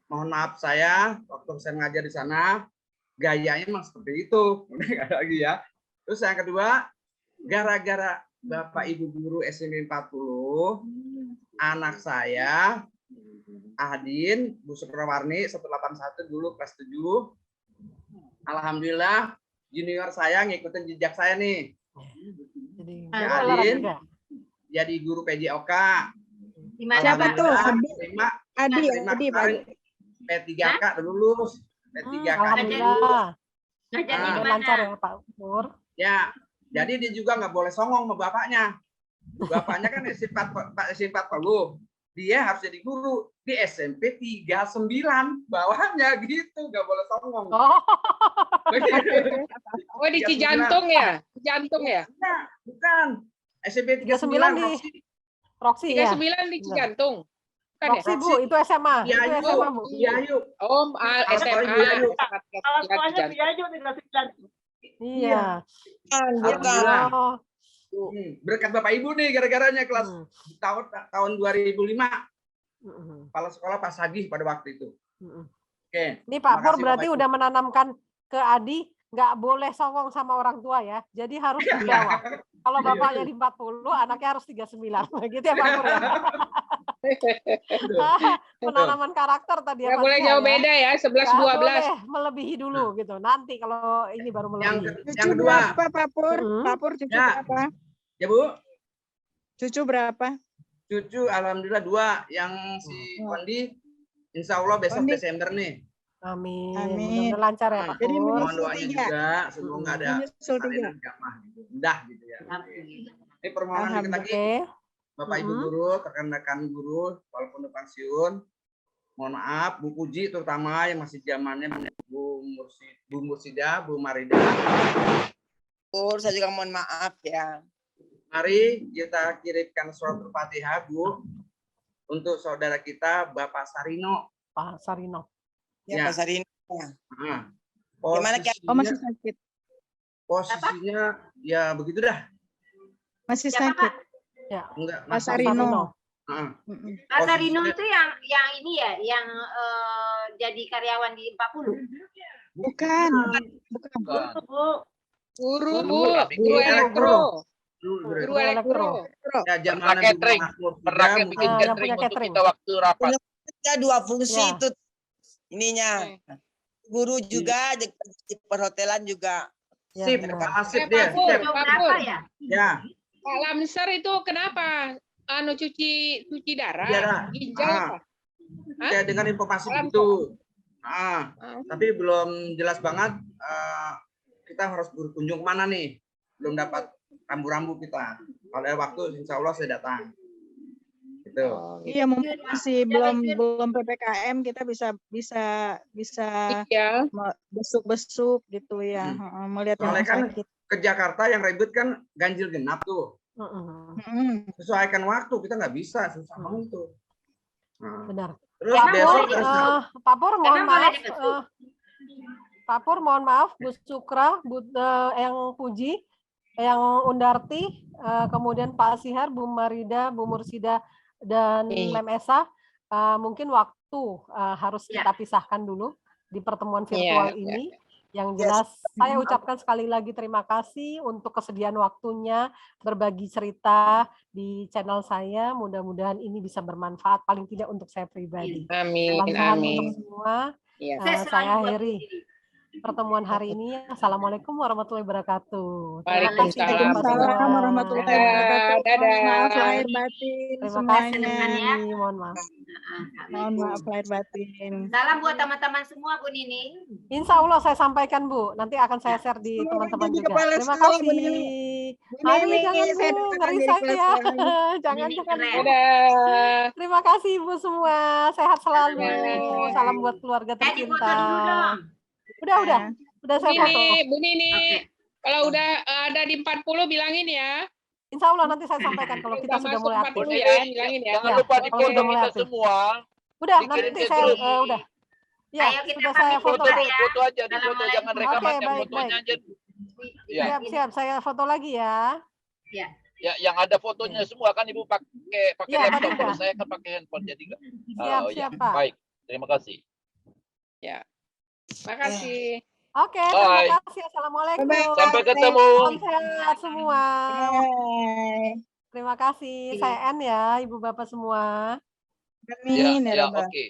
mohon maaf saya waktu saya ngajar di sana gayanya memang seperti itu. Udah lagi ya. Terus yang kedua, gara-gara Bapak Ibu guru SMP 40, anak saya Ahdin Bu Sukrawarni 181 dulu kelas 7. Alhamdulillah junior saya ngikutin jejak saya nih. Ahdin jadi guru PJOK.
Siapa tuh? Adi
P3K lulus. P3K.
Alhamdulillah. Lancar ya Pak Pur.
Ya, jadi dia juga nggak boleh songong sama bapaknya. Bapaknya kan SMP 40. Dia harus jadi guru di SMP 39 bawahnya gitu, nggak boleh songong.
Oh di Cijantung ya? Cijantung ya?
Nah, bukan. SMP 39
di Roxy ya?
39 di Cijantung. Kan
Roxy
ya?
Bu, itu SMA.
Iya,
Itu SMA Bu.
Iya, yuk.
SMA.
Kalau semuanya Biayu di Cijantung.
Iya.
Alhamdulillah. Berkat Bapak Ibu nih gara-garanya kelas tahun 2005. Kepala sekolah Pak Sagih pada waktu itu. Oke.
Ini Pak Pur berarti udah menanamkan ke Adi nggak boleh songong sama orang tua ya. Jadi harus dijawab. Kalau bapaknya di 40, anaknya harus 39. Gitu ya Pak Pur ya. Penanaman karakter tadi ya.
Nggak boleh jauh beda ya, 11-12.
Boleh melebihi dulu gitu. Nanti kalau ini baru melebihi.
Yang kedua berapa Pak Pur? Pak Pur cucu berapa?
Ya Bu.
Cucu berapa?
Cucu alhamdulillah 2. Yang si Kondi insya Allah besok Desember nih.
Amin.
Amin.
Lancar ya Pak Pur.
Mohon doanya juga semoga ada salinan gamah mudah gitu ya. Ini permohonan dikit lagi. Bapak Ibu guru, rekan-rekan guru walaupun udah pensiun, mohon maaf Bu Puji terutama yang masih zamannya Bu Mursida, Bu Marida.
Saya juga mohon maaf ya.
Mari kita kirimkan surat Al-Fatihah Bu untuk saudara kita Bapak Sarino.
Pak Sarino.
Ya, Pak Sarino.
Gimana
masih sakit?
Posisinya ya begitu dah.
Masih sakit.
Ya.
Enggak,
Pak Sarino.
Pak Sarino itu yang ini ya, yang jadi karyawan di 40.
Bukan.
Guru elektro. Guru elektro.
Ya,
pernah catering, bikin catering untuk kita waktu rapat.
Ada 2 fungsi itu ininya. Guru juga di perhotelan juga.
Sip, asip dia.
Berapa ya?
Ya.
Pak Lamsar itu kenapa cuci darah? Ginjal apa?
Ya, dengan informasi itu. Tapi belum jelas banget kita harus berkunjung kemana nih. Belum dapat rambu-rambu kita. Kalau ada waktu insya Allah saya datang. Gitu.
Iya, mungkin masih belum PPKM, kita bisa besuk-besuk gitu ya. Melihat yang sakit.
Ke Jakarta yang ribet kan ganjil genap tuh. Sesuaikan waktu, kita nggak bisa, susah banget tuh.
Benar.
Terus besok
Pak Pur mohon maaf. Pak Pur mohon maaf, Bu Sukra, yang Puji, yang Undarti, kemudian Pak Sihar, Bu Marida, Bu Mursida, dan Mem Esa, mungkin waktu harus kita pisahkan dulu di pertemuan virtual ini. Yang jelas saya ucapkan sekali lagi terima kasih untuk kesediaan waktunya berbagi cerita di channel saya. Mudah-mudahan ini bisa bermanfaat paling tidak untuk saya pribadi.
Amin.
Untuk semua. Saya akhiri pertemuan hari ini. Assalamualaikum warahmatullahi wabarakatuh.
Waalaikumsalam warahmatullahi wabarakatuh. Maaf lahir batin semuanya.
Mohon maaf.
Mohon maaf lahir batin.
Salam buat teman-teman semua Bu Nini.
Insya Allah saya sampaikan Bu. Nanti akan saya share di teman-teman juga. Terima kasih. Aduh, jangan Bu, ngeri saya. Jangan. Terima kasih Bu semua. Sehat selalu. Salam buat keluarga tercinta. Udah saya foto.
Bu Nini, kalau udah ada di 40 bilangin ya.
Insya Allah nanti saya sampaikan kalau kita sudah mulai aktif.
Bilangin ya.
Jangan lupa di foto kita semua.
Udah, nanti saya udah. Ya, sudah saya foto.
Foto aja, di foto jangan rekamannya, fotonya aja.
Siap, saya foto lagi ya.
Ya, yang ada fotonya semua kan Ibu pakai laptop, kalau saya kan pakai handphone jadi enggak.
Siap, Pak.
Baik, terima kasih.
Makasih.
Oke,
Bye.
terima kasih. Assalamualaikum.
Sampai ketemu.
Salam sehat semua.
Bye.
Terima kasih. Saya N ya, Ibu Bapak semua.
Amin ya
Ya,
Rabbal.
oke.